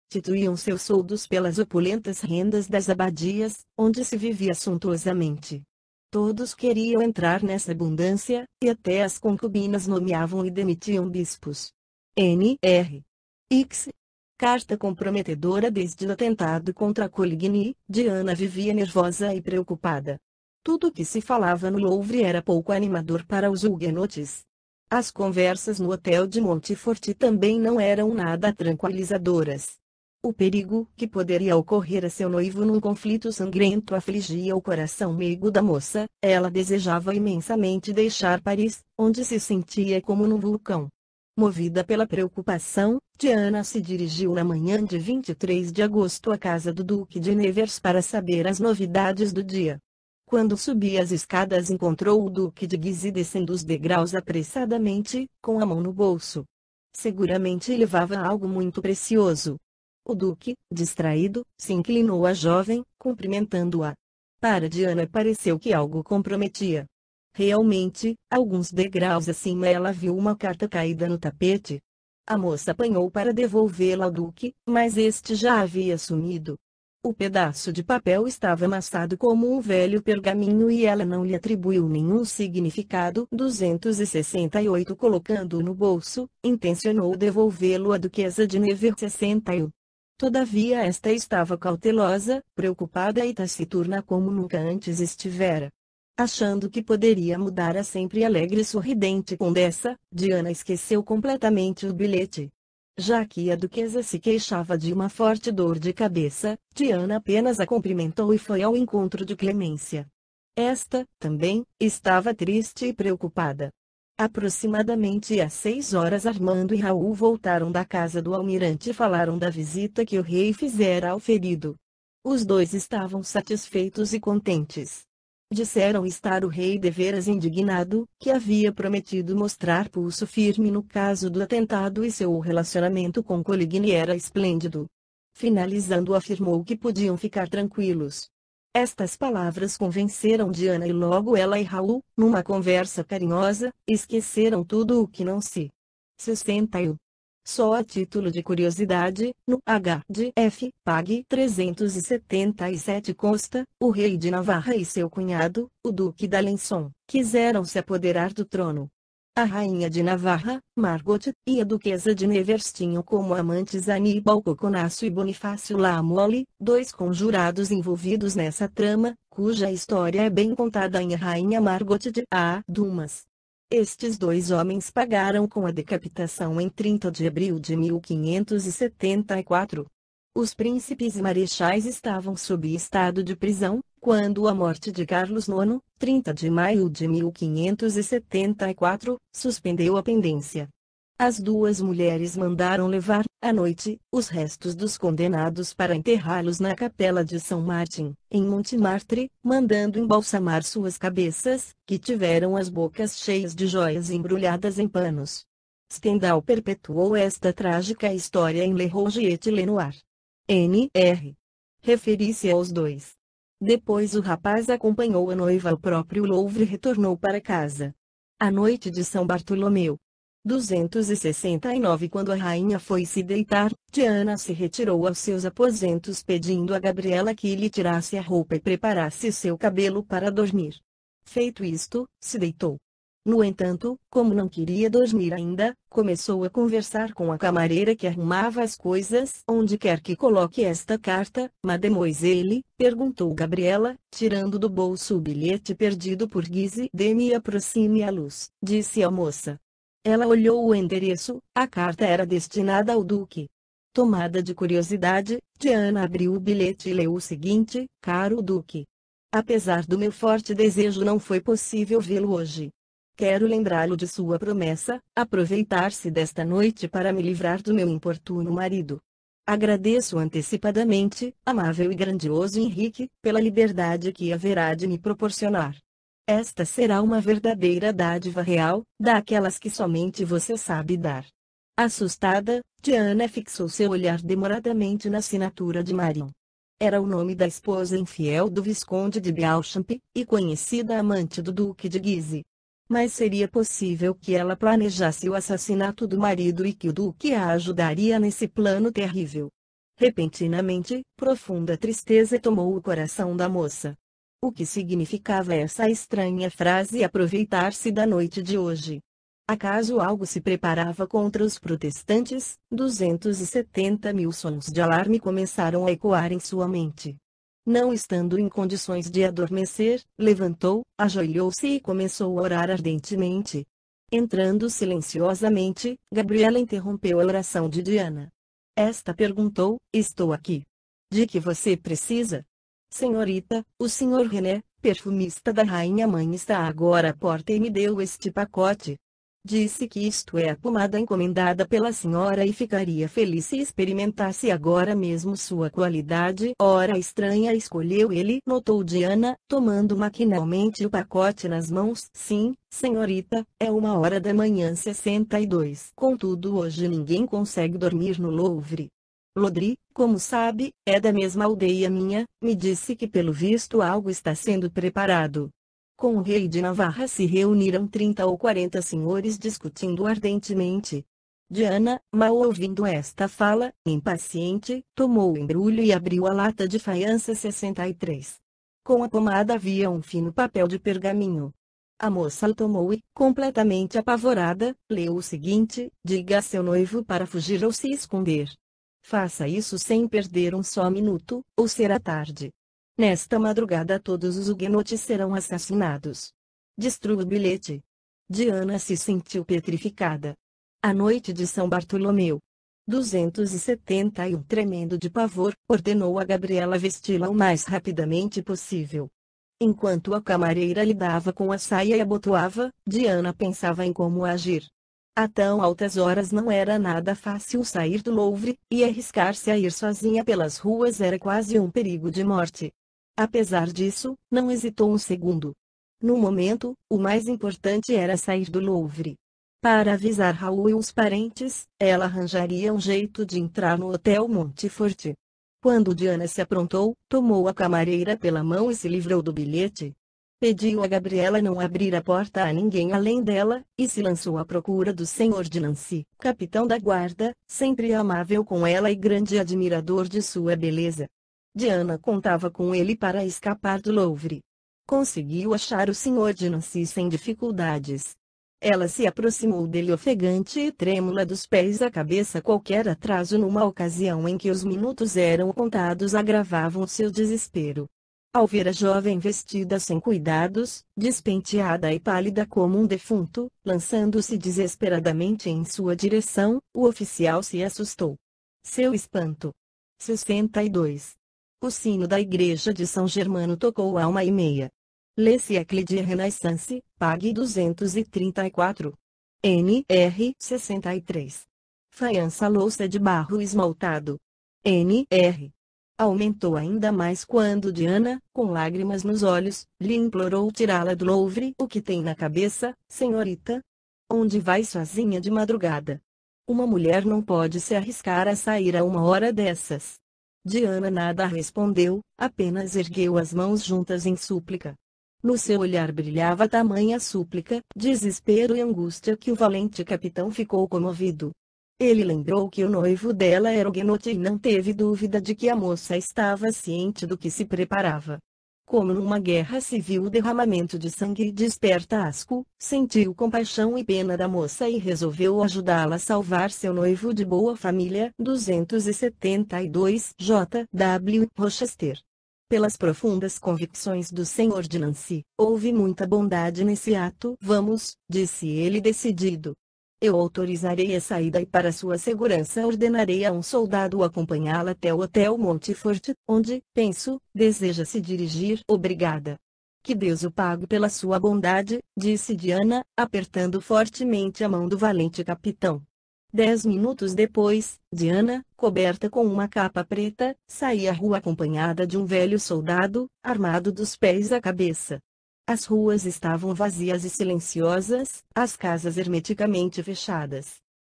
restituíam seus soldos pelas opulentas rendas das abadias, onde se vivia suntuosamente. Todos queriam entrar nessa abundância, e até as concubinas nomeavam e demitiam bispos. N.R. X. Carta comprometedora. Desde o atentado contra Coligny, Diana vivia nervosa e preocupada. Tudo o que se falava no Louvre era pouco animador para os huguenotes. As conversas no hotel de Montfort também não eram nada tranquilizadoras. O perigo que poderia ocorrer a seu noivo num conflito sangrento afligia o coração meigo da moça. Ela desejava imensamente deixar Paris, onde se sentia como num vulcão. Movida pela preocupação, Diana se dirigiu na manhã de 23 de agosto à casa do Duque de Nevers para saber as novidades do dia. Quando subia as escadas, encontrou o Duque de Guise descendo os degraus apressadamente, com a mão no bolso. Seguramente levava algo muito precioso. O Duque, distraído, se inclinou à jovem, cumprimentando-a. Para Diana pareceu que algo comprometia. Realmente, alguns degraus acima ela viu uma carta caída no tapete. A moça apanhou para devolvê-la ao Duque, mas este já havia sumido. O pedaço de papel estava amassado como um velho pergaminho e ela não lhe atribuiu nenhum significado. 268. Colocando-o no bolso, intencionou devolvê-lo à duquesa de Nevers. 61. Todavia esta estava cautelosa, preocupada e taciturna como nunca antes estivera. Achando que poderia mudar a sempre alegre e sorridente condessa, Diana esqueceu completamente o bilhete. Já que a duquesa se queixava de uma forte dor de cabeça, Diana apenas a cumprimentou e foi ao encontro de Clemência. Esta, também, estava triste e preocupada. Aproximadamente às 6 horas Armando e Raul voltaram da casa do almirante e falaram da visita que o rei fizera ao ferido. Os dois estavam satisfeitos e contentes. Disseram estar o rei deveras indignado, que havia prometido mostrar pulso firme no caso do atentado e seu relacionamento com Coligny era esplêndido. Finalizando, afirmou que podiam ficar tranquilos. Estas palavras convenceram Diana e logo ela e Raul, numa conversa carinhosa, esqueceram tudo o que não se 61. Só a título de curiosidade, no HDF, Pag 377 consta, o rei de Navarra e seu cunhado, o Duque d'Alençon, quiseram se apoderar do trono. A rainha de Navarra, Margot, e a duquesa de Nevers tinham como amantes Aníbal Coconasso e Bonifácio La Mole, dois conjurados envolvidos nessa trama, cuja história é bem contada em A Rainha Margot de A. Dumas. Estes dois homens pagaram com a decapitação em 30 de abril de 1574. Os príncipes e marechais estavam sob estado de prisão, quando a morte de Carlos IX, 30 de maio de 1574, suspendeu a pendência. As duas mulheres mandaram levar, à noite, os restos dos condenados para enterrá-los na capela de São Martin, em Montmartre, mandando embalsamar suas cabeças, que tiveram as bocas cheias de joias embrulhadas em panos. Stendhal perpetuou esta trágica história em Le Rouge et Le Noir. N.R. Referi-se aos dois. Depois o rapaz acompanhou a noiva ao próprio Louvre e retornou para casa. À noite de São Bartolomeu. 269. Quando a rainha foi se deitar, Diana se retirou aos seus aposentos pedindo a Gabriela que lhe tirasse a roupa e preparasse seu cabelo para dormir. Feito isto, se deitou. No entanto, como não queria dormir ainda, começou a conversar com a camareira que arrumava as coisas. Onde quer que coloque esta carta, mademoiselle? Perguntou Gabriela, tirando do bolso o bilhete perdido por Guise. Dê-me e aproxime a luz, disse a moça. Ela olhou o endereço, a carta era destinada ao Duque. Tomada de curiosidade, Diana abriu o bilhete e leu o seguinte: Caro Duque. Apesar do meu forte desejo, não foi possível vê-lo hoje. Quero lembrá-lo de sua promessa, aproveitar-se desta noite para me livrar do meu importuno marido. Agradeço antecipadamente, amável e grandioso Henrique, pela liberdade que haverá de me proporcionar. Esta será uma verdadeira dádiva real, daquelas que somente você sabe dar. Assustada, Diana fixou seu olhar demoradamente na assinatura de Marion. Era o nome da esposa infiel do Visconde de Beauchamp, e conhecida amante do Duque de Guise. Mas seria possível que ela planejasse o assassinato do marido e que o Duque a ajudaria nesse plano terrível? Repentinamente, profunda tristeza tomou o coração da moça. O que significava essa estranha frase aproveitar-se da noite de hoje? Acaso algo se preparava contra os protestantes? 270.000 sons de alarme começaram a ecoar em sua mente. Não estando em condições de adormecer, levantou, ajoelhou-se e começou a orar ardentemente. Entrando silenciosamente, Gabriela interrompeu a oração de Diana. Esta perguntou: estou aqui. De que você precisa? Senhorita, o Sr. René, perfumista da Rainha Mãe, está agora à porta e me deu este pacote. Disse que isto é a pomada encomendada pela senhora e ficaria feliz se experimentasse agora mesmo sua qualidade. Ora estranha escolheu ele, notou Diana, tomando maquinalmente o pacote nas mãos. Sim, senhorita, é 1h da manhã 62. Contudo hoje ninguém consegue dormir no Louvre. Lodri, como sabe, é da mesma aldeia minha, me disse que pelo visto algo está sendo preparado. Com o rei de Navarra se reuniram 30 ou 40 senhores discutindo ardentemente. Diana, mal ouvindo esta fala, impaciente, tomou o embrulho e abriu a lata de faiança 63. Com a pomada havia um fino papel de pergaminho. A moça o tomou e, completamente apavorada, leu o seguinte: diga a seu noivo para fugir ou se esconder. Faça isso sem perder um só minuto, ou será tarde. Nesta madrugada todos os huguenotes serão assassinados. Destrua o bilhete. Diana se sentiu petrificada. A noite de São Bartolomeu. 271 tremendo de pavor, ordenou a Gabriela vesti-la o mais rapidamente possível. Enquanto a camareira lhe dava com a saia e abotoava, Diana pensava em como agir. A tão altas horas não era nada fácil sair do Louvre, e arriscar-se a ir sozinha pelas ruas era quase um perigo de morte. Apesar disso, não hesitou um segundo. No momento, o mais importante era sair do Louvre. Para avisar Raul e os parentes, ela arranjaria um jeito de entrar no Hotel Montefort. Quando Diana se aprontou, tomou a camareira pela mão e se livrou do bilhete. Pediu a Gabriela não abrir a porta a ninguém além dela, e se lançou à procura do Sr. de Nancy, capitão da guarda, sempre amável com ela e grande admirador de sua beleza. Diana contava com ele para escapar do Louvre. Conseguiu achar o Sr. de Nancy sem dificuldades. Ela se aproximou dele ofegante e trêmula dos pés à cabeça. Qualquer atraso numa ocasião em que os minutos eram contados agravavam seu desespero. Ao ver a jovem vestida sem cuidados, despenteada e pálida como um defunto, lançando-se desesperadamente em sua direção, o oficial se assustou. Seu espanto. 62. O sino da igreja de São Germano tocou a 1h30. Le siècle de Renaissance, pague 234. NR 63. Faiança louça de barro esmaltado. NR. Aumentou ainda mais quando Diana, com lágrimas nos olhos, lhe implorou tirá-la do Louvre. O que tem na cabeça, senhorita? Onde vai sozinha de madrugada? Uma mulher não pode se arriscar a sair a uma hora dessas. Diana nada respondeu, apenas ergueu as mãos juntas em súplica. No seu olhar brilhava tamanha súplica, desespero e angústia que o valente capitão ficou comovido. Ele lembrou que o noivo dela era huguenote e não teve dúvida de que a moça estava ciente do que se preparava. Como numa guerra civil o derramamento de sangue desperta asco, sentiu compaixão e pena da moça e resolveu ajudá-la a salvar seu noivo de boa família. 272 J. W. Rochester. Pelas profundas convicções do Sr. de Nancy, houve muita bondade nesse ato. Vamos, disse ele decidido. Eu autorizarei a saída e para sua segurança ordenarei a um soldado acompanhá-la até o Hotel Montefort, onde, penso, deseja se dirigir. Obrigada. Que Deus o pague pela sua bondade, disse Diana, apertando fortemente a mão do valente capitão. 10 minutos depois, Diana, coberta com uma capa preta, saía à rua acompanhada de um velho soldado, armado dos pés à cabeça. As ruas estavam vazias e silenciosas, as casas hermeticamente fechadas.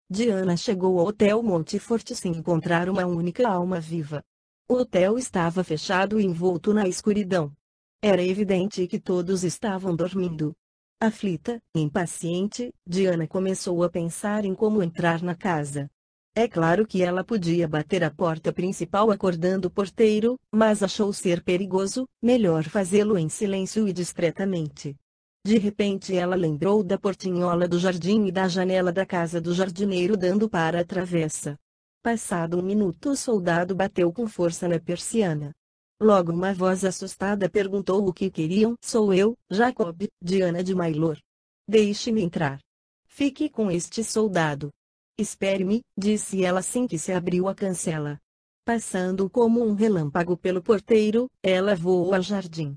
Diana chegou ao Hotel Montefort sem encontrar uma única alma viva. O hotel estava fechado e envolto na escuridão. Era evidente que todos estavam dormindo. Aflita, impaciente, Diana começou a pensar em como entrar na casa. É claro que ela podia bater a porta principal acordando o porteiro, mas achou ser perigoso, melhor fazê-lo em silêncio e discretamente. De repente ela lembrou da portinhola do jardim e da janela da casa do jardineiro dando para a travessa. Passado um minuto o soldado bateu com força na persiana. Logo uma voz assustada perguntou o que queriam. Sou eu, Jacob, Diana de Mailor. Deixe-me entrar. Fique com este soldado. Espere-me, disse ela assim que se abriu a cancela. Passando como um relâmpago pelo porteiro, ela voou ao jardim.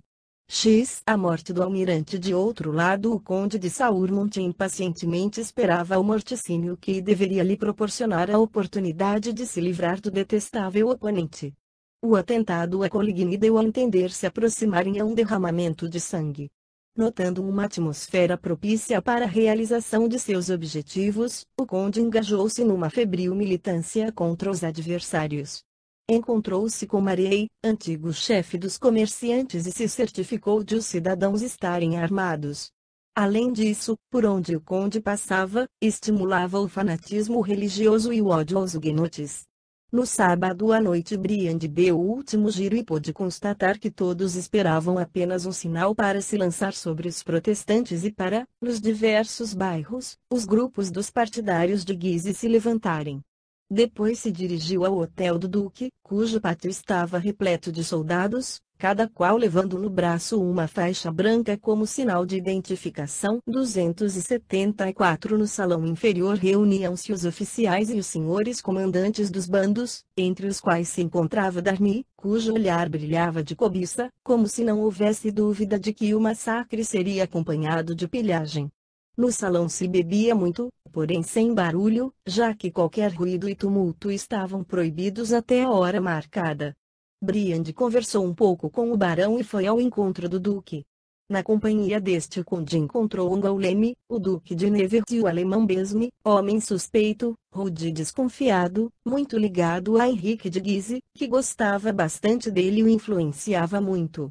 A morte do almirante. De outro lado, o conde de Saurmont impacientemente esperava o morticínio que deveria lhe proporcionar a oportunidade de se livrar do detestável oponente. O atentado a Coligny deu a entender se aproximarem a um derramamento de sangue. Notando uma atmosfera propícia para a realização de seus objetivos, o conde engajou-se numa febril militância contra os adversários. Encontrou-se com Marey, antigo chefe dos comerciantes, e se certificou de os cidadãos estarem armados. Além disso, por onde o conde passava, estimulava o fanatismo religioso e o ódio aos huguenotes. No sábado à noite Briand deu o último giro e pôde constatar que todos esperavam apenas um sinal para se lançar sobre os protestantes e para, nos diversos bairros, os grupos dos partidários de Guise se levantarem. Depois se dirigiu ao hotel do Duque, cujo pátio estava repleto de soldados, cada qual levando no braço uma faixa branca como sinal de identificação. 274 No salão inferior reuniam-se os oficiais e os senhores comandantes dos bandos, entre os quais se encontrava Darny, cujo olhar brilhava de cobiça, como se não houvesse dúvida de que o massacre seria acompanhado de pilhagem. No salão se bebia muito, porém sem barulho, já que qualquer ruído e tumulto estavam proibidos até a hora marcada. Briand conversou um pouco com o barão e foi ao encontro do duque. Na companhia deste o conde encontrou Angoulême, o duque de Nevers e o alemão Besme, homem suspeito, rude e desconfiado, muito ligado a Henrique de Guise, que gostava bastante dele e o influenciava muito.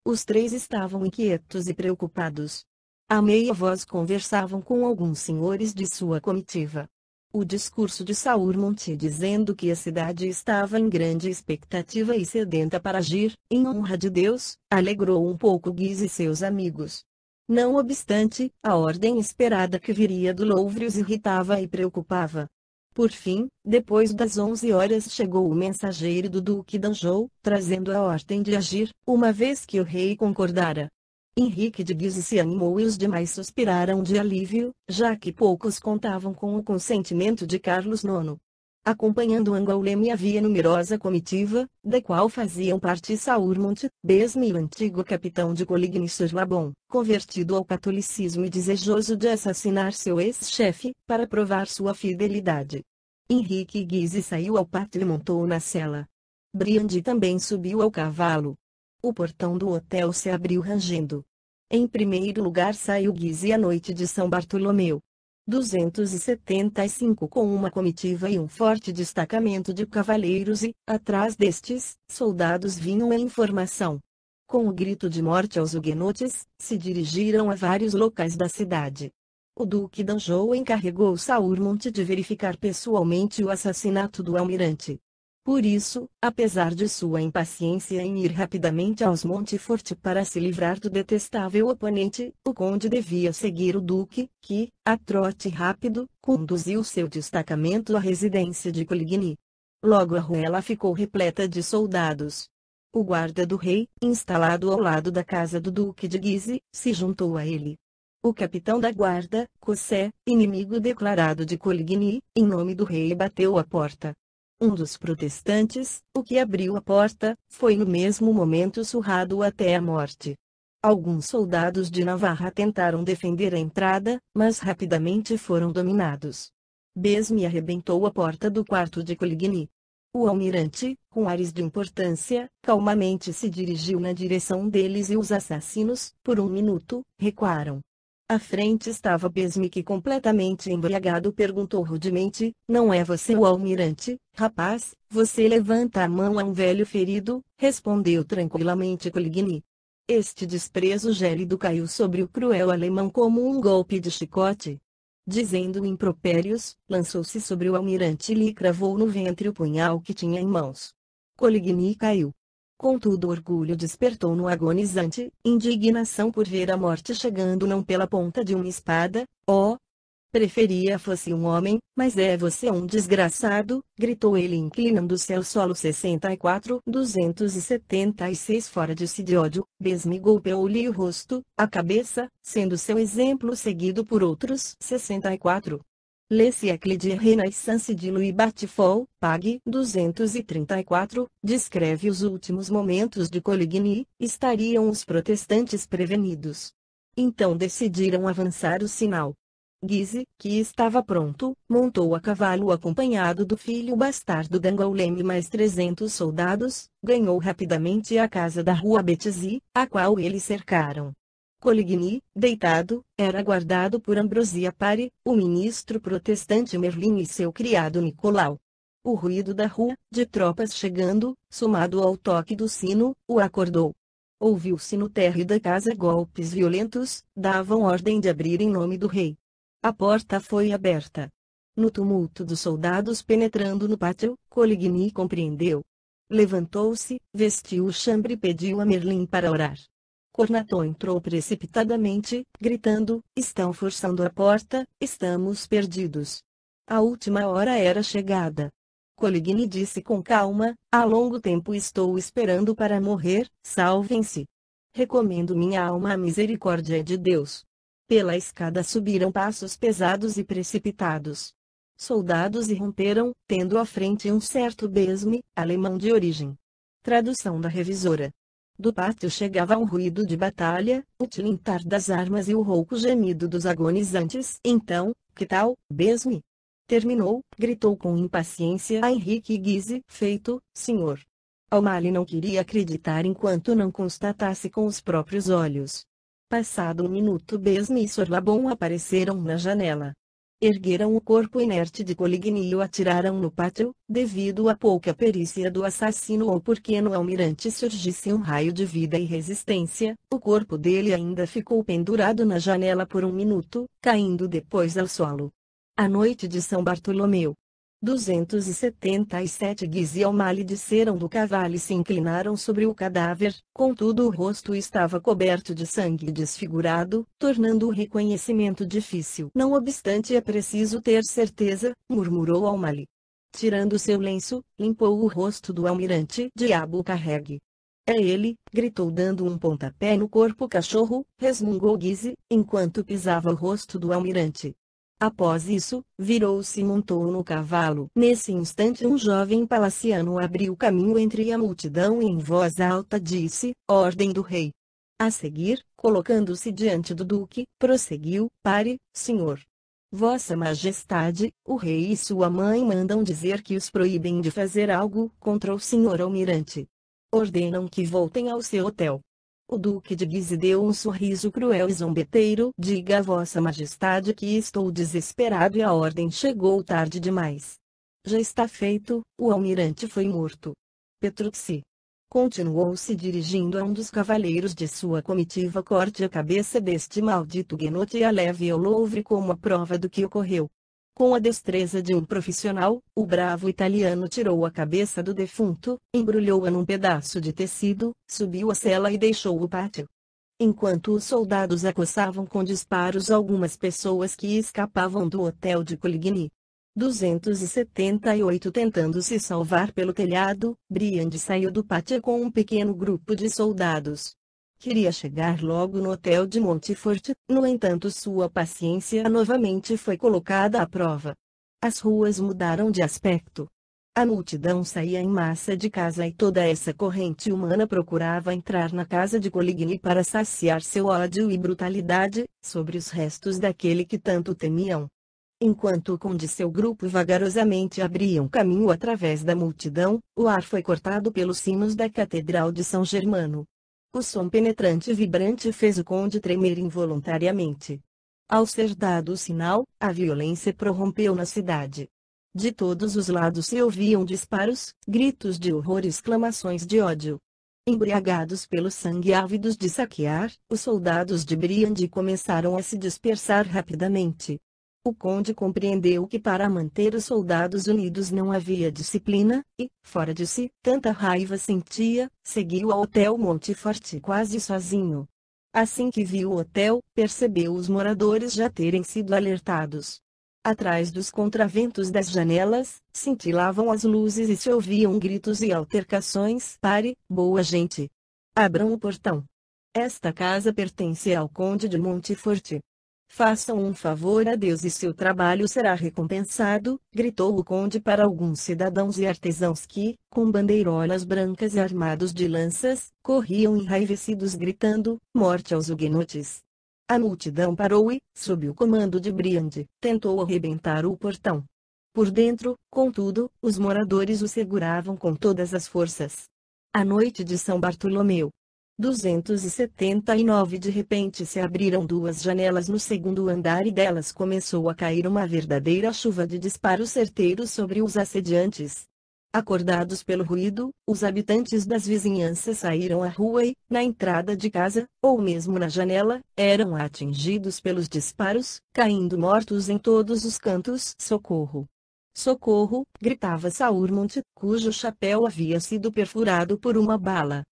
Os três estavam inquietos e preocupados. À meia voz conversavam com alguns senhores de sua comitiva. O discurso de Saurmont dizendo que a cidade estava em grande expectativa e sedenta para agir, em honra de Deus, alegrou um pouco Guise e seus amigos. Não obstante, a ordem esperada que viria do Louvre os irritava e preocupava. Por fim, depois das 11 horas chegou o mensageiro do Duque d'Anjou, trazendo a ordem de agir, uma vez que o rei concordara. Henrique de Guise se animou e os demais suspiraram de alívio, já que poucos contavam com o consentimento de Carlos IX. Acompanhando Angoulême havia numerosa comitiva, da qual faziam parte Saurmont, Besme e o antigo capitão de Coligny-sur-Labon, convertido ao catolicismo e desejoso de assassinar seu ex-chefe, para provar sua fidelidade. Henrique Guise saiu ao pátio e montou na sela. Briand também subiu ao cavalo. O portão do hotel se abriu rangendo. Em primeiro lugar saiu Guise à noite de São Bartolomeu. 275 com uma comitiva e um forte destacamento de cavaleiros e, atrás destes, soldados vinham em formação. Com o grito de morte aos huguenotes, se dirigiram a vários locais da cidade. O Duque d'Anjou encarregou Saurmont de verificar pessoalmente o assassinato do almirante. Por isso, apesar de sua impaciência em ir rapidamente aos Montfort para se livrar do detestável oponente, o conde devia seguir o duque, que, a trote rápido, conduziu seu destacamento à residência de Coligny. Logo a ruela ficou repleta de soldados. O guarda do rei, instalado ao lado da casa do duque de Guise, se juntou a ele. O capitão da guarda, Cossé, inimigo declarado de Coligny, em nome do rei bateu à porta. Um dos protestantes, o que abriu a porta, foi no mesmo momento surrado até a morte. Alguns soldados de Navarra tentaram defender a entrada, mas rapidamente foram dominados. Besme arrebentou a porta do quarto de Coligny. O almirante, com ares de importância, calmamente se dirigiu na direção deles e os assassinos, por um minuto, recuaram. À frente estava Besme que completamente embriagado perguntou rudemente, não é você o almirante, rapaz? Você levanta a mão a um velho ferido, respondeu tranquilamente Coligny. Este desprezo gélido caiu sobre o cruel alemão como um golpe de chicote. Dizendo impropérios, lançou-se sobre o almirante e lhe cravou no ventre o punhal que tinha em mãos. Coligny caiu. Contudo, o orgulho despertou no agonizante, indignação por ver a morte chegando não pela ponta de uma espada. Oh! Preferia fosse um homem, mas é você um desgraçado, gritou ele inclinando-se ao solo. 276 fora de si de ódio, Besme golpeou-lhe o rosto, a cabeça, sendo seu exemplo seguido por outros. 64. Le siècle de Renaissance de Louis Batfall, Pag. 234, descreve os últimos momentos de Coligny. Estariam os protestantes prevenidos. Então decidiram avançar o sinal. Guise, que estava pronto, montou a cavalo acompanhado do filho bastardo d'Angoulême e mais 300 soldados, ganhou rapidamente a casa da rua Béthisy, a qual eles cercaram. Coligny, deitado, era guardado por Ambrosia Pare, o ministro protestante Merlin e seu criado Nicolau. O ruído da rua, de tropas chegando, somado ao toque do sino, o acordou. Ouviu-se no térreo da casa golpes violentos, davam ordem de abrir em nome do rei. A porta foi aberta. No tumulto dos soldados penetrando no pátio, Coligny compreendeu. Levantou-se, vestiu o chambre e pediu a Merlin para orar. Cornaton entrou precipitadamente, gritando: estão forçando a porta, estamos perdidos. A última hora era chegada. Coligny disse com calma: há longo tempo estou esperando para morrer, salvem-se. Recomendo minha alma à misericórdia de Deus. Pela escada subiram passos pesados e precipitados. Soldados irromperam, tendo à frente um certo Besme, alemão de origem. Tradução da revisora. Do pátio chegava um ruído de batalha, o tilintar das armas e o rouco gemido dos agonizantes. Então, que tal, Besme? Terminou, gritou com impaciência a Henrique Guise. Feito, senhor. O'Malley não queria acreditar enquanto não constatasse com os próprios olhos. Passado um minuto, Besme e Sorbabon apareceram na janela. Ergueram o corpo inerte de Coligny e o atiraram no pátio, devido à pouca perícia do assassino ou porque no almirante surgisse um raio de vida e resistência. O corpo dele ainda ficou pendurado na janela por um minuto, caindo depois ao solo. A noite de São Bartolomeu. 277 Guise e O'Malley desceram do cavalo e se inclinaram sobre o cadáver, contudo o rosto estava coberto de sangue e desfigurado, tornando o reconhecimento difícil. Não obstante, é preciso ter certeza, murmurou O'Malley. Tirando seu lenço, limpou o rosto do almirante. Diabo carregue. É ele, gritou dando um pontapé no corpo cachorro, resmungou Guise, enquanto pisava o rosto do almirante. Após isso, virou-se e montou no cavalo. Nesse instante um jovem palaciano abriu caminho entre a multidão e em voz alta disse: ordem do rei. A seguir, colocando-se diante do duque, prosseguiu: pare, senhor. Vossa Majestade, o rei e sua mãe mandam dizer que os proíbem de fazer algo contra o senhor almirante. Ordenam que voltem ao seu hotel. O Duque de Guise deu um sorriso cruel e zombeteiro. Diga a Vossa Majestade que estou desesperado e a ordem chegou tarde demais. Já está feito, o almirante foi morto. Petrucci. Continuou-se dirigindo a um dos cavaleiros de sua comitiva: corte a cabeça deste maldito Guenote e a leve ao Louvre como a prova do que ocorreu. Com a destreza de um profissional, o bravo italiano tirou a cabeça do defunto, embrulhou-a num pedaço de tecido, subiu a sela e deixou o pátio. Enquanto os soldados acossavam com disparos algumas pessoas que escapavam do hotel de Coligny. 278 Tentando se salvar pelo telhado, Briand saiu do pátio com um pequeno grupo de soldados. Queria chegar logo no hotel de Montfort, no entanto sua paciência novamente foi colocada à prova. As ruas mudaram de aspecto. A multidão saía em massa de casa e toda essa corrente humana procurava entrar na casa de Coligny para saciar seu ódio e brutalidade, sobre os restos daquele que tanto temiam. Enquanto o conde e seu grupo vagarosamente abriam caminho através da multidão, o ar foi cortado pelos sinos da Catedral de São Germano. O som penetrante e vibrante fez o conde tremer involuntariamente. Ao ser dado o sinal, a violência prorrompeu na cidade. De todos os lados se ouviam disparos, gritos de horror e exclamações de ódio. Embriagados pelo sangue ávidos de saquear, os soldados de Briand começaram a se dispersar rapidamente. O conde compreendeu que para manter os soldados unidos não havia disciplina, e, fora de si, tanta raiva sentia, seguiu ao Hotel Montefort quase sozinho. Assim que viu o hotel, percebeu os moradores já terem sido alertados. Atrás dos contraventos das janelas, cintilavam as luzes e se ouviam gritos e altercações. Pare, boa gente! Abram o portão! Esta casa pertence ao Conde de Montefort. Façam um favor a Deus e seu trabalho será recompensado, gritou o conde para alguns cidadãos e artesãos que, com bandeirolas brancas e armados de lanças, corriam enraivecidos gritando, morte aos huguenotes. A multidão parou e, sob o comando de Briand, tentou arrebentar o portão. Por dentro, contudo, os moradores o seguravam com todas as forças. A noite de São Bartolomeu. 279 De repente se abriram duas janelas no segundo andar e delas começou a cair uma verdadeira chuva de disparos certeiros sobre os assediantes. Acordados pelo ruído, os habitantes das vizinhanças saíram à rua e, na entrada de casa, ou mesmo na janela, eram atingidos pelos disparos, caindo mortos em todos os cantos. Socorro! Socorro! Gritava Saurmont, cujo chapéu havia sido perfurado por uma bala.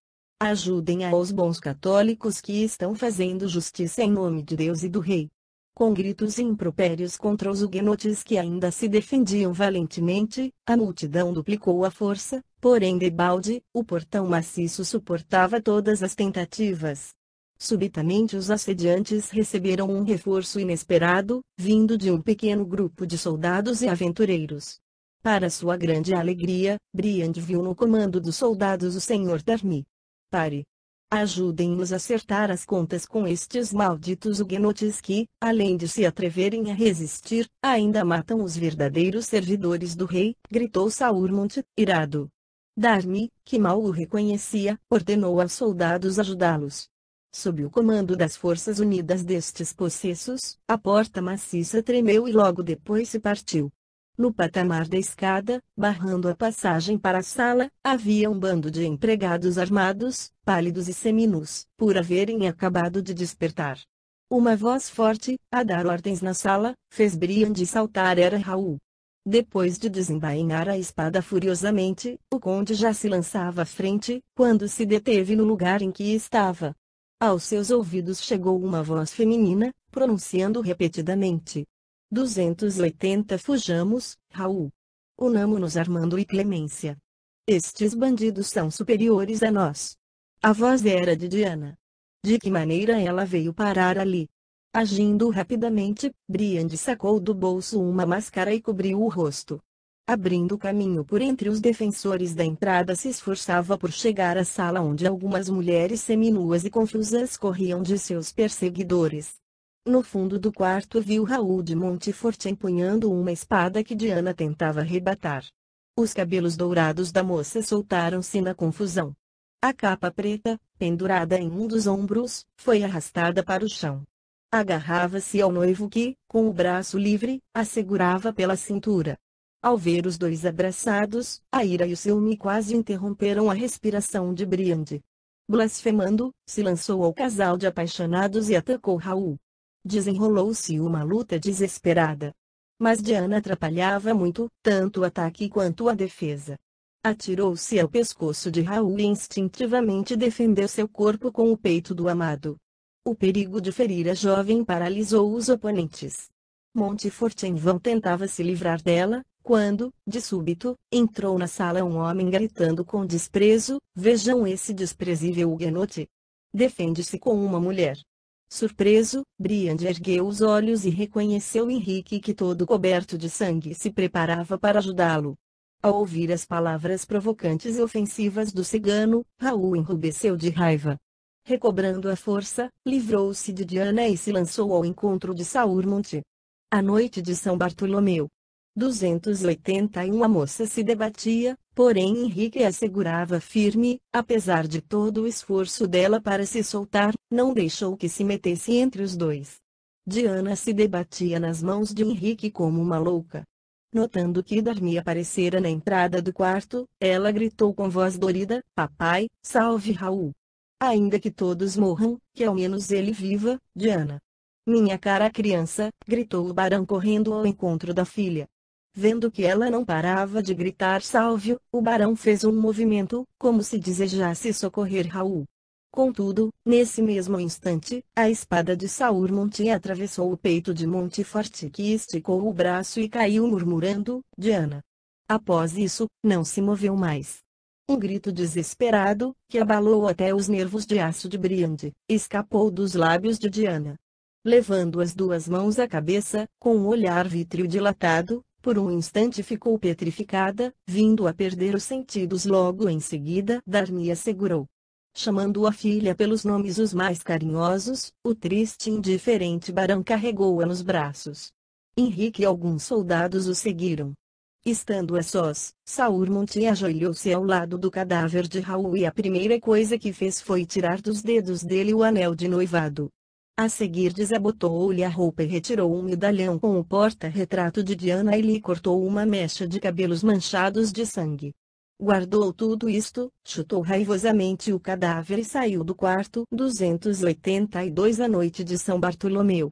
Ajudem aos bons católicos que estão fazendo justiça em nome de Deus e do Rei. Com gritos e impropérios contra os huguenotes que ainda se defendiam valentemente, a multidão duplicou a força, porém debalde, o portão maciço suportava todas as tentativas. Subitamente os assediantes receberam um reforço inesperado, vindo de um pequeno grupo de soldados e aventureiros. Para sua grande alegria, Briand viu no comando dos soldados o Sr. Darmy. Pare! Ajudem-nos a acertar as contas com estes malditos huguenotes que, além de se atreverem a resistir, ainda matam os verdadeiros servidores do rei, gritou Saurmont, irado. Darmy, que mal o reconhecia, ordenou aos soldados ajudá-los. Sob o comando das forças unidas destes possessos, a porta maciça tremeu e logo depois se partiu. No patamar da escada, barrando a passagem para a sala, havia um bando de empregados armados, pálidos e seminus, por haverem acabado de despertar. Uma voz forte, a dar ordens na sala, fez Briand saltar. Era Raul. Depois de desembainhar a espada furiosamente, o conde já se lançava à frente, quando se deteve no lugar em que estava. Aos seus ouvidos chegou uma voz feminina, pronunciando repetidamente: 280 Fujamos, Raul. Unamo-nos Armando e Clemência. Estes bandidos são superiores a nós. A voz era de Diana. De que maneira ela veio parar ali? Agindo rapidamente, Briand sacou do bolso uma máscara e cobriu o rosto. Abrindo caminho por entre os defensores da entrada, se esforçava por chegar à sala onde algumas mulheres seminuas e confusas corriam de seus perseguidores. No fundo do quarto viu Raul de Montefort empunhando uma espada que Diana tentava arrebatar. Os cabelos dourados da moça soltaram-se na confusão. A capa preta, pendurada em um dos ombros, foi arrastada para o chão. Agarrava-se ao noivo que, com o braço livre, a segurava pela cintura. Ao ver os dois abraçados, a ira e o ciúme quase interromperam a respiração de Briand. Blasfemando, se lançou ao casal de apaixonados e atacou Raul. Desenrolou-se uma luta desesperada. Mas Diana atrapalhava muito, tanto o ataque quanto a defesa. Atirou-se ao pescoço de Raul e instintivamente defendeu seu corpo com o peito do amado. O perigo de ferir a jovem paralisou os oponentes. Montefort em vão tentava se livrar dela, quando, de súbito, entrou na sala um homem gritando com desprezo: vejam esse desprezível huguenote! Defende-se com uma mulher. Surpreso, Briand ergueu os olhos e reconheceu Henrique que todo coberto de sangue se preparava para ajudá-lo. Ao ouvir as palavras provocantes e ofensivas do cigano, Raul enrubesceu de raiva. Recobrando a força, livrou-se de Diana e se lançou ao encontro de Saurmont. A noite de São Bartolomeu. 281 A moça se debatia, porém Henrique a segurava firme, apesar de todo o esforço dela para se soltar, não deixou que se metesse entre os dois. Diana se debatia nas mãos de Henrique como uma louca. Notando que Darmy aparecera na entrada do quarto, ela gritou com voz dorida: papai, salve Raul! Ainda que todos morram, que ao menos ele viva, Diana. minha cara criança, gritou o barão correndo ao encontro da filha. Vendo que ela não parava de gritar salve-o, o barão fez um movimento, como se desejasse socorrer Raul. Contudo, nesse mesmo instante, a espada de Saur-Monte atravessou o peito de Montefort, que esticou o braço e caiu murmurando, Diana. Após isso, não se moveu mais. Um grito desesperado, que abalou até os nervos de aço de Briande, escapou dos lábios de Diana. Levando as duas mãos à cabeça, com um olhar vítreo dilatado, por um instante ficou petrificada, vindo a perder os sentidos. Logo em seguida, Darmy assegurou. Chamando a filha pelos nomes os mais carinhosos, o triste e indiferente barão carregou-a nos braços. Henrique e alguns soldados o seguiram. Estando a sós, Saur-Monte ajoelhou-se ao lado do cadáver de Raul e a primeira coisa que fez foi tirar dos dedos dele o anel de noivado. A seguir desabotoou-lhe a roupa e retirou um medalhão com o porta-retrato de Diana e lhe cortou uma mecha de cabelos manchados de sangue. Guardou tudo isto, chutou raivosamente o cadáver e saiu do quarto. 282 A noite de São Bartolomeu.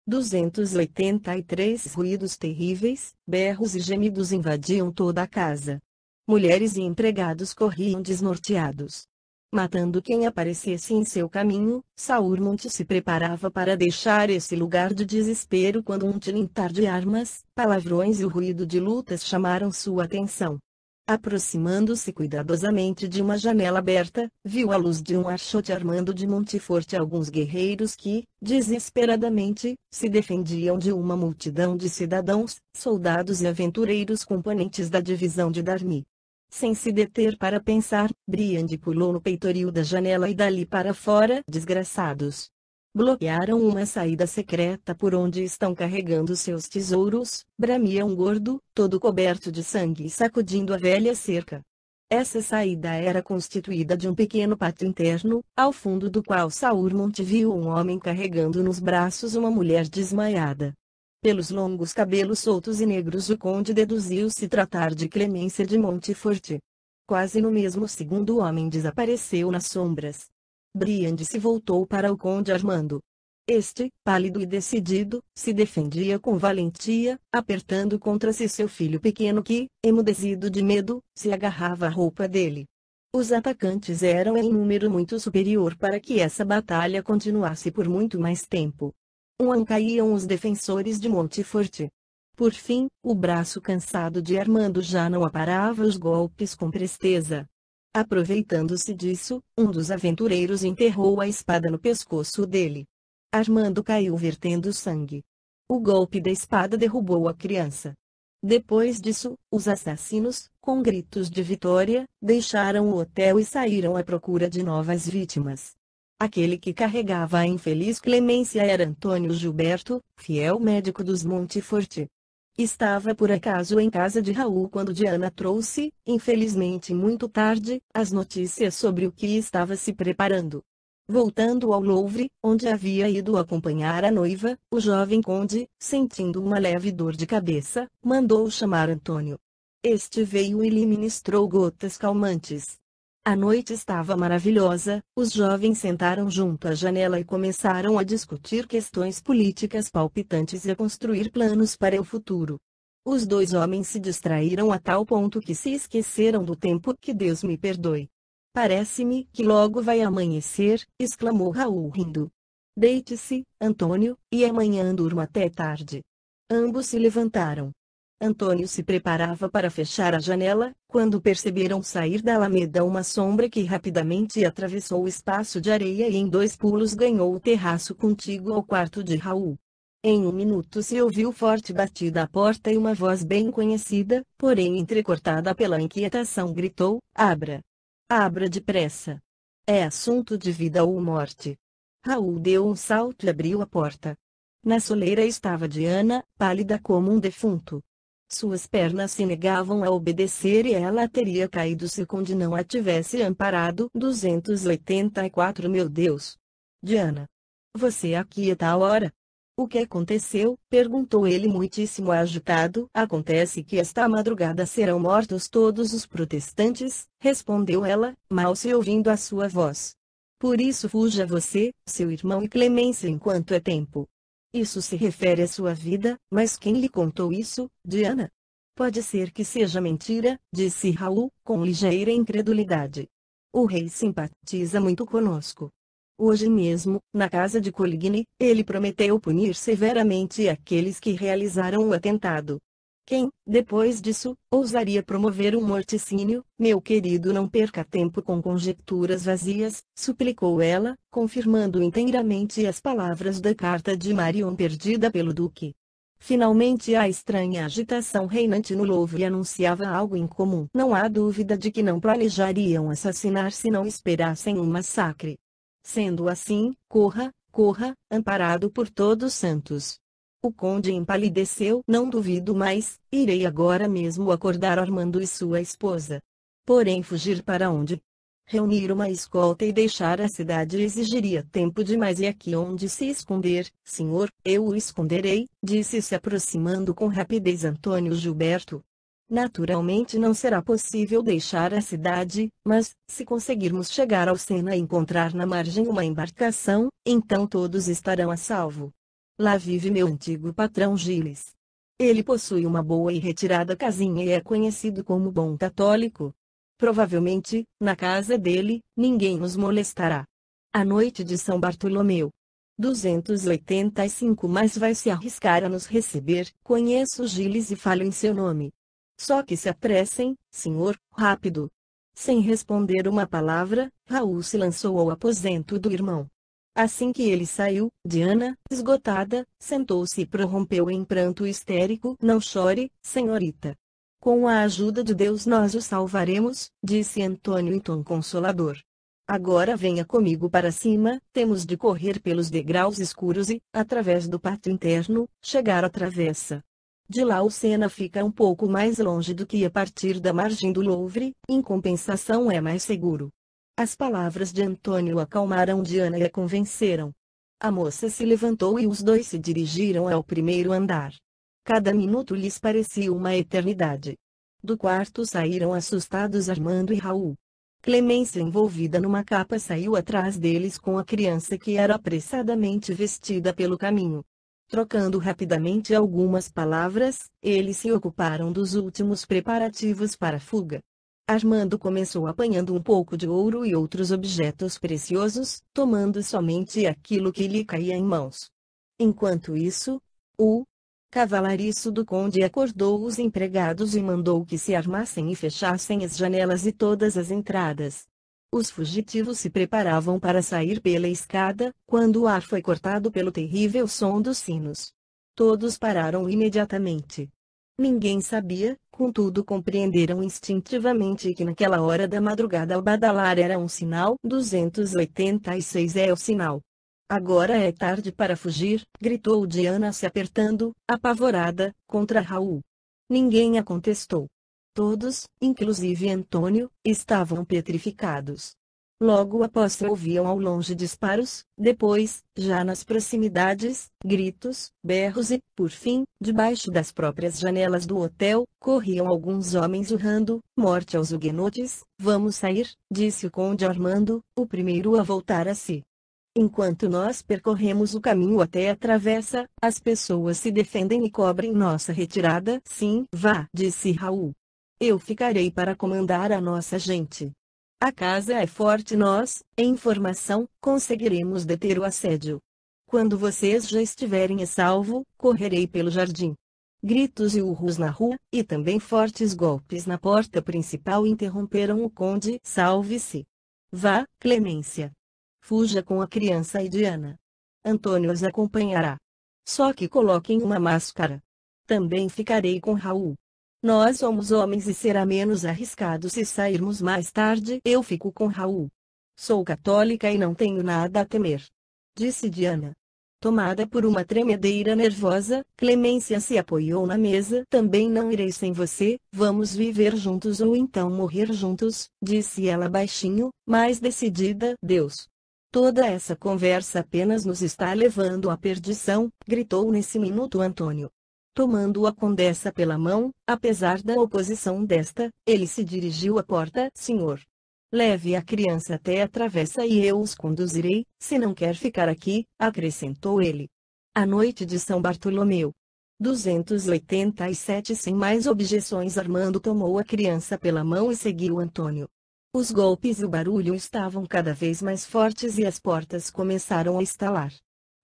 283 Ruídos terríveis, berros e gemidos invadiam toda a casa. Mulheres e empregados corriam desnorteados. Matando quem aparecesse em seu caminho, Saur-Monte se preparava para deixar esse lugar de desespero quando um tilintar de armas, palavrões e o ruído de lutas chamaram sua atenção. Aproximando-se cuidadosamente de uma janela aberta, viu à luz de um archote armando de Montefort alguns guerreiros que, desesperadamente, se defendiam de uma multidão de cidadãos, soldados e aventureiros componentes da divisão de Darmy. Sem se deter para pensar, Briande pulou no peitoril da janela e dali para fora. Desgraçados! Bloquearam uma saída secreta por onde estão carregando seus tesouros, bramia um gordo, todo coberto de sangue e sacudindo a velha cerca. Essa saída era constituída de um pequeno pátio interno, ao fundo do qual Saur-Monte viu um homem carregando nos braços uma mulher desmaiada. Pelos longos cabelos soltos e negros o conde deduziu se tratar de Clemência de Montefort. Quase no mesmo segundo o homem desapareceu nas sombras. Briande se voltou para o conde Armando. Este, pálido e decidido, se defendia com valentia, apertando contra si seu filho pequeno que, emudecido de medo, se agarrava à roupa dele. Os atacantes eram em número muito superior para que essa batalha continuasse por muito mais tempo. Caíam os defensores de Montefort. Por fim, o braço cansado de Armando já não aparava os golpes com presteza. Aproveitando-se disso, um dos aventureiros enterrou a espada no pescoço dele. Armando caiu vertendo sangue. O golpe da espada derrubou a criança. Depois disso, os assassinos, com gritos de vitória, deixaram o hotel e saíram à procura de novas vítimas. Aquele que carregava a infeliz Clemência era Antônio Gilberto, fiel médico dos Montefort. Estava por acaso em casa de Raul quando Diana trouxe, infelizmente muito tarde, as notícias sobre o que estava se preparando. Voltando ao Louvre, onde havia ido acompanhar a noiva, o jovem conde, sentindo uma leve dor de cabeça, mandou chamar Antônio. Este veio e lhe ministrou gotas calmantes. A noite estava maravilhosa, os jovens sentaram junto à janela e começaram a discutir questões políticas palpitantes e a construir planos para o futuro. Os dois homens se distraíram a tal ponto que se esqueceram do tempo. Que Deus me perdoe. Parece-me que logo vai amanhecer, exclamou Raul rindo. Deite-se, Antônio, e amanhã durma até tarde. Ambos se levantaram. Antônio se preparava para fechar a janela, quando perceberam sair da alameda uma sombra que rapidamente atravessou o espaço de areia e em 2 pulos ganhou o terraço contíguo ao quarto de Raul. Em 1 minuto se ouviu forte batida à porta e uma voz bem conhecida, porém entrecortada pela inquietação, gritou: Abra! Abra depressa! É assunto de vida ou morte. Raul deu um salto e abriu a porta. Na soleira estava Diana, pálida como um defunto. Suas pernas se negavam a obedecer e ela teria caído se o conde não a tivesse amparado. 284 Meu Deus! Diana! Você aqui a tal hora? O que aconteceu? Perguntou ele muitíssimo agitado. Acontece que esta madrugada serão mortos todos os protestantes, respondeu ela, mal se ouvindo a sua voz. Por isso fuja você, seu irmão e Clemência enquanto é tempo. Isso se refere à sua vida, mas quem lhe contou isso, Diana? Pode ser que seja mentira, disse Raul, com ligeira incredulidade. O rei simpatiza muito conosco. Hoje mesmo, na casa de Coligny, ele prometeu punir severamente aqueles que realizaram o atentado. Quem, depois disso, ousaria promover um morticínio? Meu querido, não perca tempo com conjecturas vazias, suplicou ela, confirmando inteiramente as palavras da carta de Marion perdida pelo duque. Finalmente a estranha agitação reinante no Louvre anunciava algo incomum. Não há dúvida de que não planejariam assassinar se não esperassem um massacre. Sendo assim, corra, corra, amparado por todos santos. O conde empalideceu. Não duvido mais, irei agora mesmo acordar Armando e sua esposa. Porém fugir para onde? Reunir uma escolta e deixar a cidade exigiria tempo demais, e aqui onde se esconder, senhor, eu o esconderei, disse se aproximando com rapidez Antônio Gilberto. Naturalmente não será possível deixar a cidade, mas, se conseguirmos chegar ao Sena e encontrar na margem uma embarcação, então todos estarão a salvo. Lá vive meu antigo patrão Giles. Ele possui uma boa e retirada casinha e é conhecido como bom católico. Provavelmente, na casa dele, ninguém nos molestará. A noite de São Bartolomeu. 285 mais vai se arriscar a nos receber. Conheço Giles e falo em seu nome. Só que se apressem, senhor, rápido. Sem responder uma palavra, Raul se lançou ao aposento do irmão. Assim que ele saiu, Diana, esgotada, sentou-se e prorrompeu em pranto histérico. Não chore, senhorita. Com a ajuda de Deus nós o salvaremos, disse Antônio em tom consolador. Agora venha comigo para cima, temos de correr pelos degraus escuros e, através do pátio interno, chegar à travessa. De lá o Sena fica um pouco mais longe do que a partir da margem do Louvre, em compensação é mais seguro. As palavras de Antônio acalmaram Diana e a convenceram. A moça se levantou e os dois se dirigiram ao primeiro andar. Cada minuto lhes parecia uma eternidade. Do quarto saíram assustados Armando e Raul. Clemência, envolvida numa capa, saiu atrás deles com a criança que era apressadamente vestida pelo caminho. Trocando rapidamente algumas palavras, eles se ocuparam dos últimos preparativos para a fuga. Armando começou apanhando um pouco de ouro e outros objetos preciosos, tomando somente aquilo que lhe caía em mãos. Enquanto isso, o cavalariço do conde acordou os empregados e mandou que se armassem e fechassem as janelas e todas as entradas. Os fugitivos se preparavam para sair pela escada, quando o ar foi cortado pelo terrível som dos sinos. Todos pararam imediatamente. Ninguém sabia, contudo compreenderam instintivamente que naquela hora da madrugada o badalar era um sinal. 286 é o sinal. Agora é tarde para fugir, gritou Diana se apertando, apavorada, contra Raul. Ninguém a contestou. Todos, inclusive Antônio, estavam petrificados. Logo após se ouviam ao longe disparos, depois, já nas proximidades, gritos, berros e, por fim, debaixo das próprias janelas do hotel, corriam alguns homens urrando: morte aos huguenotes, vamos sair, disse o conde Armando, o primeiro a voltar a si. Enquanto nós percorremos o caminho até a travessa, as pessoas se defendem e cobrem nossa retirada. Sim, vá, disse Raul. Eu ficarei para comandar a nossa gente. A casa é forte, nós, em formação, conseguiremos deter o assédio. Quando vocês já estiverem a salvo, correrei pelo jardim. Gritos e urros na rua, e também fortes golpes na porta principal interromperam o conde. Salve-se. Vá, Clemência. Fuja com a criança e Diana. Antônio os acompanhará. Só que coloquem uma máscara. Também ficarei com Raul. Nós somos homens e será menos arriscado se sairmos mais tarde. Eu fico com Raul. Sou católica e não tenho nada a temer. Disse Diana. Tomada por uma tremedeira nervosa, Clemência se apoiou na mesa. Também não irei sem você, vamos viver juntos ou então morrer juntos, disse ela baixinho, mais decidida. Deus. Toda essa conversa apenas nos está levando à perdição, gritou nesse minuto Antônio. Tomando a condessa pela mão, apesar da oposição desta, ele se dirigiu à porta. Senhor, leve a criança até a travessa e eu os conduzirei, se não quer ficar aqui, acrescentou ele. A noite de São Bartolomeu. 287. Sem mais objeções, Armando tomou a criança pela mão e seguiu Antônio. Os golpes e o barulho estavam cada vez mais fortes e as portas começaram a estalar.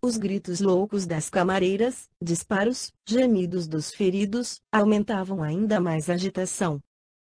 Os gritos loucos das camareiras, disparos, gemidos dos feridos, aumentavam ainda mais a agitação.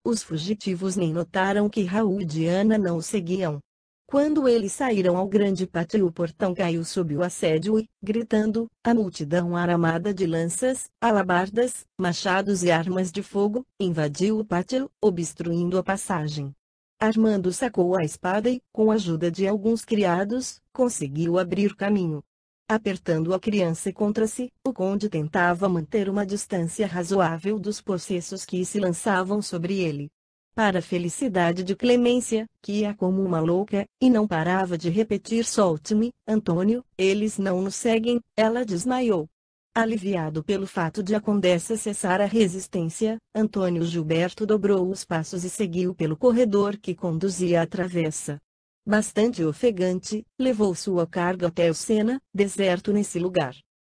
Os fugitivos nem notaram que Raul e Diana não o seguiam. Quando eles saíram ao grande pátio, o portão caiu sob o assédio e, gritando, a multidão armada de lanças, alabardas, machados e armas de fogo, invadiu o pátio, obstruindo a passagem. Armando sacou a espada e, com a ajuda de alguns criados, conseguiu abrir caminho. Apertando a criança contra si, o conde tentava manter uma distância razoável dos possessos que se lançavam sobre ele. Para a felicidade de Clemência, que ia como uma louca, e não parava de repetir: solte-me, Antônio, eles não nos seguem, ela desmaiou. Aliviado pelo fato de a condessa cessar a resistência, Antônio Gilberto dobrou os passos e seguiu pelo corredor que conduzia à travessa. Bastante ofegante, levou sua carga até o Sena, deserto nesse lugar.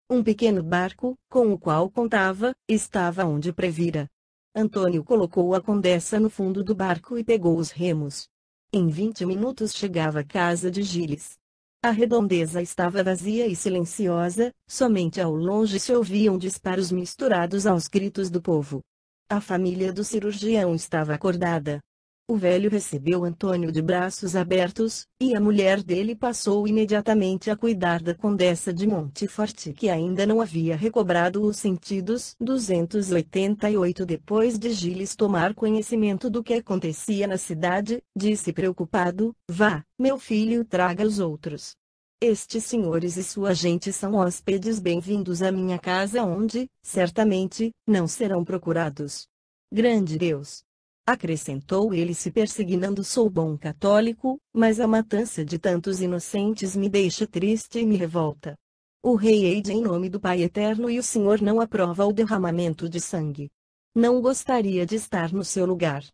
Um pequeno barco, com o qual contava, estava onde previra. Antônio colocou a condessa no fundo do barco e pegou os remos. Em 20 minutos chegava à casa de Gilles. A redondeza estava vazia e silenciosa, somente ao longe se ouviam disparos misturados aos gritos do povo. A família do cirurgião estava acordada. O velho recebeu Antônio de braços abertos, e a mulher dele passou imediatamente a cuidar da condessa de Montefort, que ainda não havia recobrado os sentidos. 288. Depois de Gilles tomar conhecimento do que acontecia na cidade, disse preocupado: vá, meu filho, traga os outros. Estes senhores e sua gente são hóspedes bem-vindos à minha casa, onde, certamente, não serão procurados. Grande Deus! Acrescentou ele se persignando: sou bom católico, mas a matança de tantos inocentes me deixa triste e me revolta. O rei hei em nome do Pai Eterno, e o Senhor não aprova o derramamento de sangue. Não gostaria de estar no seu lugar.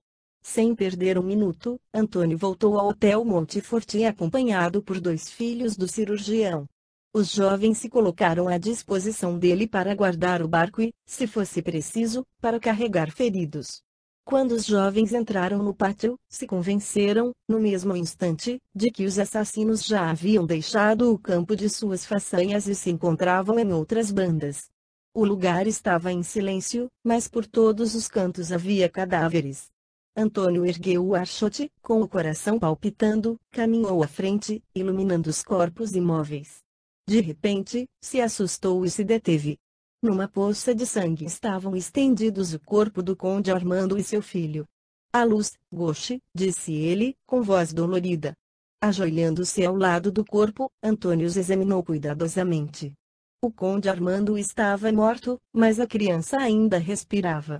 Sem perder um minuto, Antônio voltou ao Hotel Montefort acompanhado por 2 filhos do cirurgião. Os jovens se colocaram à disposição dele para guardar o barco e, se fosse preciso, para carregar feridos. Quando os jovens entraram no pátio, se convenceram, no mesmo instante, de que os assassinos já haviam deixado o campo de suas façanhas e se encontravam em outras bandas. O lugar estava em silêncio, mas por todos os cantos havia cadáveres. Antônio ergueu o archote, com o coração palpitando, caminhou à frente, iluminando os corpos imóveis. De repente, se assustou e se deteve. Numa poça de sangue estavam estendidos o corpo do conde Armando e seu filho. A luz, Gauche, disse ele, com voz dolorida. Ajoelhando-se ao lado do corpo, Antônio os examinou cuidadosamente. O conde Armando estava morto, mas a criança ainda respirava.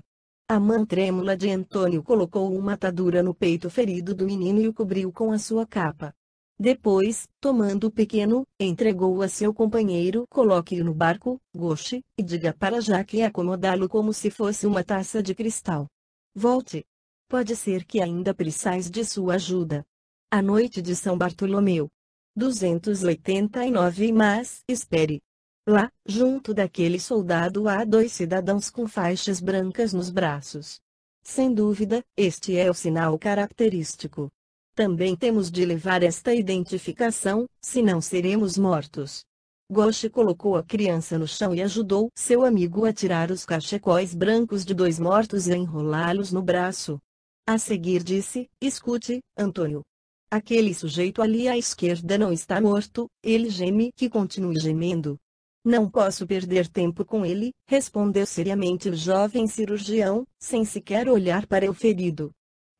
A mão trêmula de Antônio colocou uma atadura no peito ferido do menino e o cobriu com a sua capa. Depois, tomando o pequeno, entregou-o a seu companheiro: coloque-o no barco, Gauche, e diga para Jacques acomodá-lo como se fosse uma taça de cristal. Volte. Pode ser que ainda precisais de sua ajuda. A noite de São Bartolomeu. 289. Mas, espere. Lá, junto daquele soldado, há 2 cidadãos com faixas brancas nos braços. Sem dúvida, este é o sinal característico. Também temos de levar esta identificação, senão seremos mortos. Gauche colocou a criança no chão e ajudou seu amigo a tirar os cachecóis brancos de 2 mortos e a enrolá-los no braço. A seguir disse: escute, Antônio. Aquele sujeito ali à esquerda não está morto, ele geme, que continue gemendo. Não posso perder tempo com ele, respondeu seriamente o jovem cirurgião, sem sequer olhar para o ferido.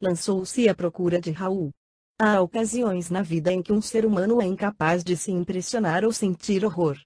Lançou-se à procura de Raul. Há ocasiões na vida em que um ser humano é incapaz de se impressionar ou sentir horror.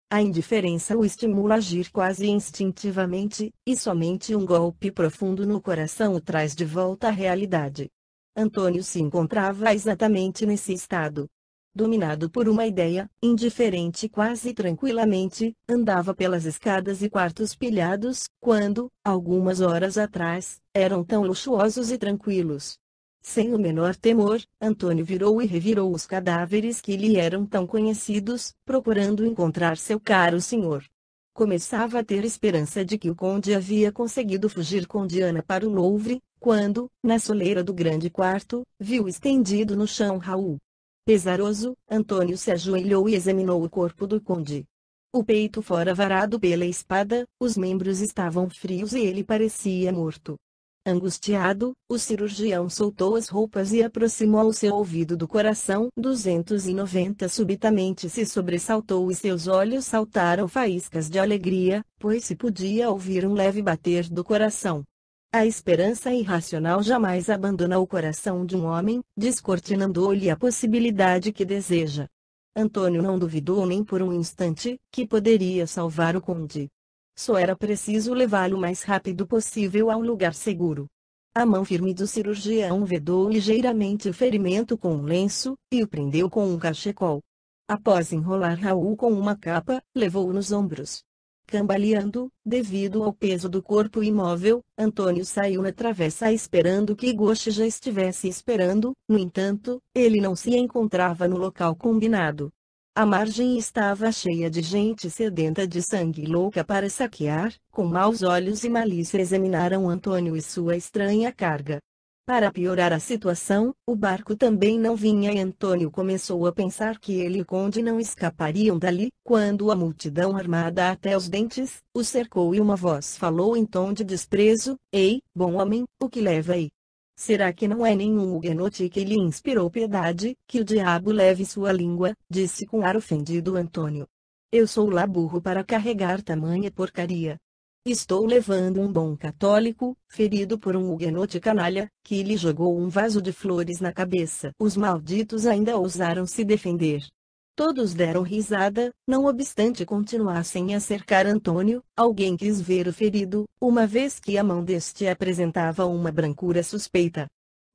A indiferença o estimula a agir quase instintivamente, e somente um golpe profundo no coração o traz de volta à realidade. Antônio se encontrava exatamente nesse estado. Dominado por uma ideia, indiferente quase tranquilamente, andava pelas escadas e quartos pilhados, quando, algumas horas atrás, eram tão luxuosos e tranquilos. Sem o menor temor, Antônio virou e revirou os cadáveres que lhe eram tão conhecidos, procurando encontrar seu caro senhor. Começava a ter esperança de que o conde havia conseguido fugir com Diana para o Louvre, quando, na soleira do grande quarto, viu estendido no chão Raul. Pesaroso, Antônio se ajoelhou e examinou o corpo do conde. O peito fora varado pela espada, os membros estavam frios e ele parecia morto. Angustiado, o cirurgião soltou as roupas e aproximou o seu ouvido do coração. 290 subitamente se sobressaltou e seus olhos saltaram faíscas de alegria, pois se podia ouvir um leve bater do coração. A esperança irracional jamais abandona o coração de um homem, descortinando-lhe a possibilidade que deseja. Antônio não duvidou nem por um instante que poderia salvar o conde. Só era preciso levá-lo o mais rápido possível a um lugar seguro. A mão firme do cirurgião vedou ligeiramente o ferimento com um lenço, e o prendeu com um cachecol. Após enrolar Raul com uma capa, levou-o nos ombros. Cambaleando, devido ao peso do corpo imóvel, Antônio saiu na travessa esperando que Ghosh já estivesse esperando. No entanto, ele não se encontrava no local combinado. A margem estava cheia de gente sedenta de sangue e louca para saquear. Com maus olhos e malícia examinaram Antônio e sua estranha carga. Para piorar a situação, o barco também não vinha e Antônio começou a pensar que ele e o conde não escapariam dali, quando a multidão armada até os dentes o cercou e uma voz falou em tom de desprezo: "Ei, bom homem, o que leva aí? Será que não é nenhum huguenote que lhe inspirou piedade? Que o diabo leve sua língua", disse com ar ofendido Antônio. "Eu sou lá burro para carregar tamanha porcaria. Estou levando um bom católico, ferido por um huguenote canalha, que lhe jogou um vaso de flores na cabeça." Os malditos ainda ousaram se defender. Todos deram risada, não obstante continuassem a cercar Antônio. Alguém quis ver o ferido, uma vez que a mão deste apresentava uma brancura suspeita.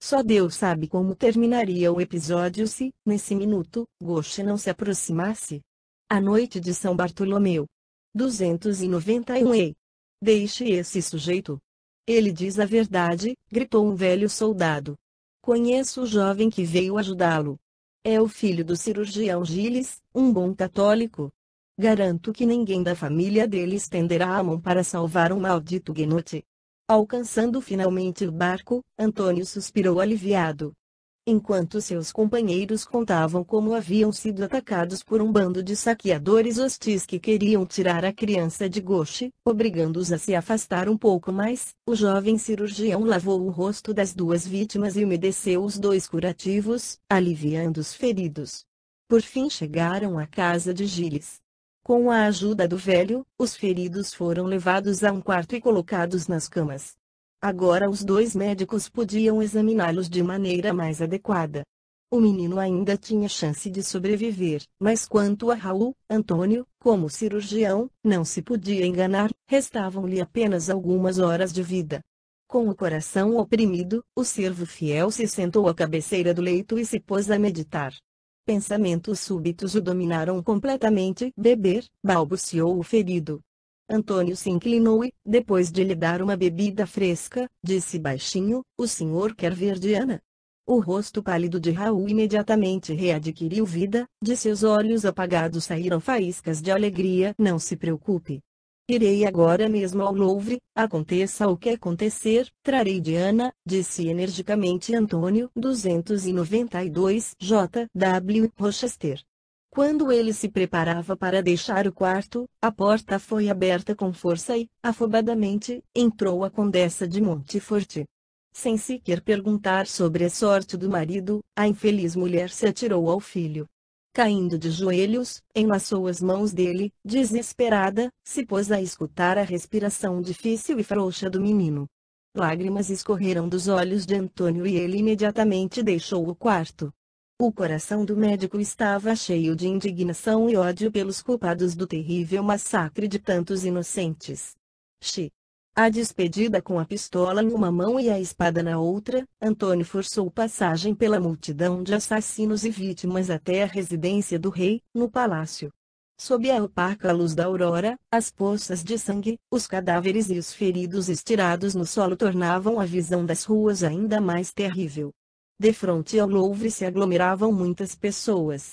Só Deus sabe como terminaria o episódio se, nesse minuto, Ghosh não se aproximasse. A noite de São Bartolomeu. 291 Ei! Deixe esse sujeito. Ele diz a verdade, gritou um velho soldado. Conheço o jovem que veio ajudá-lo. É o filho do cirurgião Gilles, um bom católico. Garanto que ninguém da família dele estenderá a mão para salvar um maldito huguenote. Alcançando finalmente o barco, Antônio suspirou aliviado. Enquanto seus companheiros contavam como haviam sido atacados por um bando de saqueadores hostis que queriam tirar a criança de Ghosh, obrigando-os a se afastar um pouco mais, o jovem cirurgião lavou o rosto das duas vítimas e umedeceu os dois curativos, aliviando os feridos. Por fim chegaram à casa de Gilles. Com a ajuda do velho, os feridos foram levados a um quarto e colocados nas camas. Agora os dois médicos podiam examiná-los de maneira mais adequada. O menino ainda tinha chance de sobreviver, mas quanto a Raul, Antônio, como cirurgião, não se podia enganar, restavam-lhe apenas algumas horas de vida. Com o coração oprimido, o servo fiel se sentou à cabeceira do leito e se pôs a meditar. Pensamentos súbitos o dominaram completamente. "Beber", balbuciou o ferido. Antônio se inclinou e, depois de lhe dar uma bebida fresca, disse baixinho: "O senhor quer ver Diana?" O rosto pálido de Raul imediatamente readquiriu vida, de seus olhos apagados saíram faíscas de alegria. "Não se preocupe. Irei agora mesmo ao Louvre, aconteça o que acontecer, trarei Diana", disse energicamente Antônio. 292 J. W. Rochester. Quando ele se preparava para deixar o quarto, a porta foi aberta com força e, afobadamente, entrou a Condessa de Montfort. Sem sequer perguntar sobre a sorte do marido, a infeliz mulher se atirou ao filho. Caindo de joelhos, enlaçou as mãos dele, desesperada, se pôs a escutar a respiração difícil e frouxa do menino. Lágrimas escorreram dos olhos de Antônio e ele imediatamente deixou o quarto. O coração do médico estava cheio de indignação e ódio pelos culpados do terrível massacre de tantos inocentes. A despedida com a pistola numa mão e a espada na outra, Antônio forçou passagem pela multidão de assassinos e vítimas até a residência do rei, no palácio. Sob a opaca luz da aurora, as poças de sangue, os cadáveres e os feridos estirados no solo tornavam a visão das ruas ainda mais terrível. Defronte ao Louvre se aglomeravam muitas pessoas.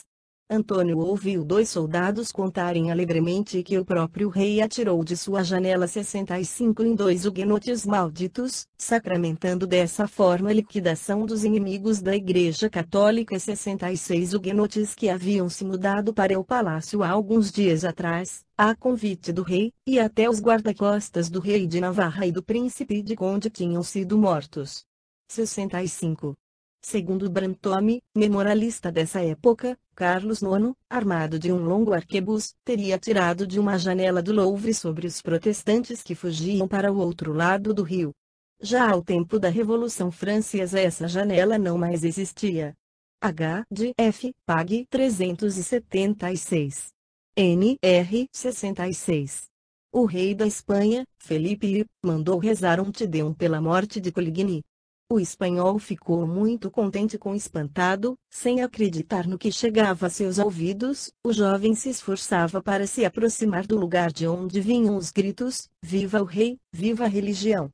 Antônio ouviu 2 soldados contarem alegremente que o próprio rei atirou de sua janela 65 em 2 huguenotes malditos, sacramentando dessa forma a liquidação dos inimigos da Igreja Católica. 66 huguenotes que haviam se mudado para o palácio há alguns dias atrás, a convite do rei, e até os guarda-costas do rei de Navarra e do príncipe de Conde tinham sido mortos. 65. Segundo Brantôme, memorialista dessa época, Carlos IX, armado de um longo arquebus, teria atirado de uma janela do Louvre sobre os protestantes que fugiam para o outro lado do rio. Já ao tempo da Revolução Francesa essa janela não mais existia. H. de F. Pag 376. N.R. 66. O rei da Espanha, Felipe I, mandou rezar um Te Deum pela morte de Coligny. O espanhol ficou muito contente com espantado, sem acreditar no que chegava a seus ouvidos, o jovem se esforçava para se aproximar do lugar de onde vinham os gritos, viva o rei, viva a religião.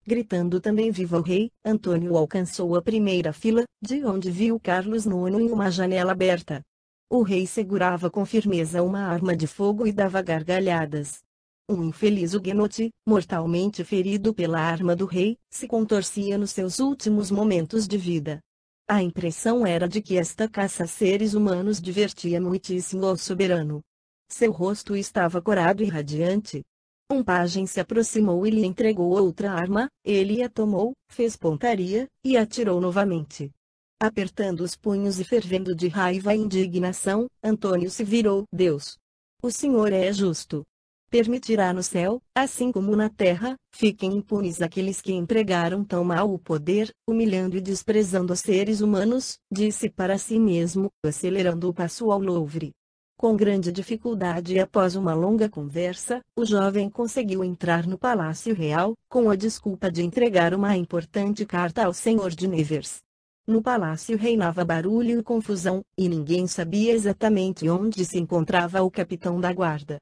Gritando também viva o rei, Antônio alcançou a primeira fila, de onde viu Carlos IX em uma janela aberta. O rei segurava com firmeza uma arma de fogo e dava gargalhadas. Um infeliz huguenote, mortalmente ferido pela arma do rei, se contorcia nos seus últimos momentos de vida. A impressão era de que esta caça a seres humanos divertia muitíssimo ao soberano. Seu rosto estava corado e radiante. Um pajem se aproximou e lhe entregou outra arma, ele a tomou, fez pontaria, e atirou novamente. Apertando os punhos e fervendo de raiva e indignação, Antônio se virou. Deus! O Senhor é justo. Permitirá no céu, assim como na terra, fiquem impunes aqueles que empregaram tão mal o poder, humilhando e desprezando os seres humanos, disse para si mesmo, acelerando o passo ao Louvre. Com grande dificuldade e após uma longa conversa, o jovem conseguiu entrar no Palácio Real, com a desculpa de entregar uma importante carta ao senhor de Nevers. No palácio reinava barulho e confusão, e ninguém sabia exatamente onde se encontrava o capitão da guarda.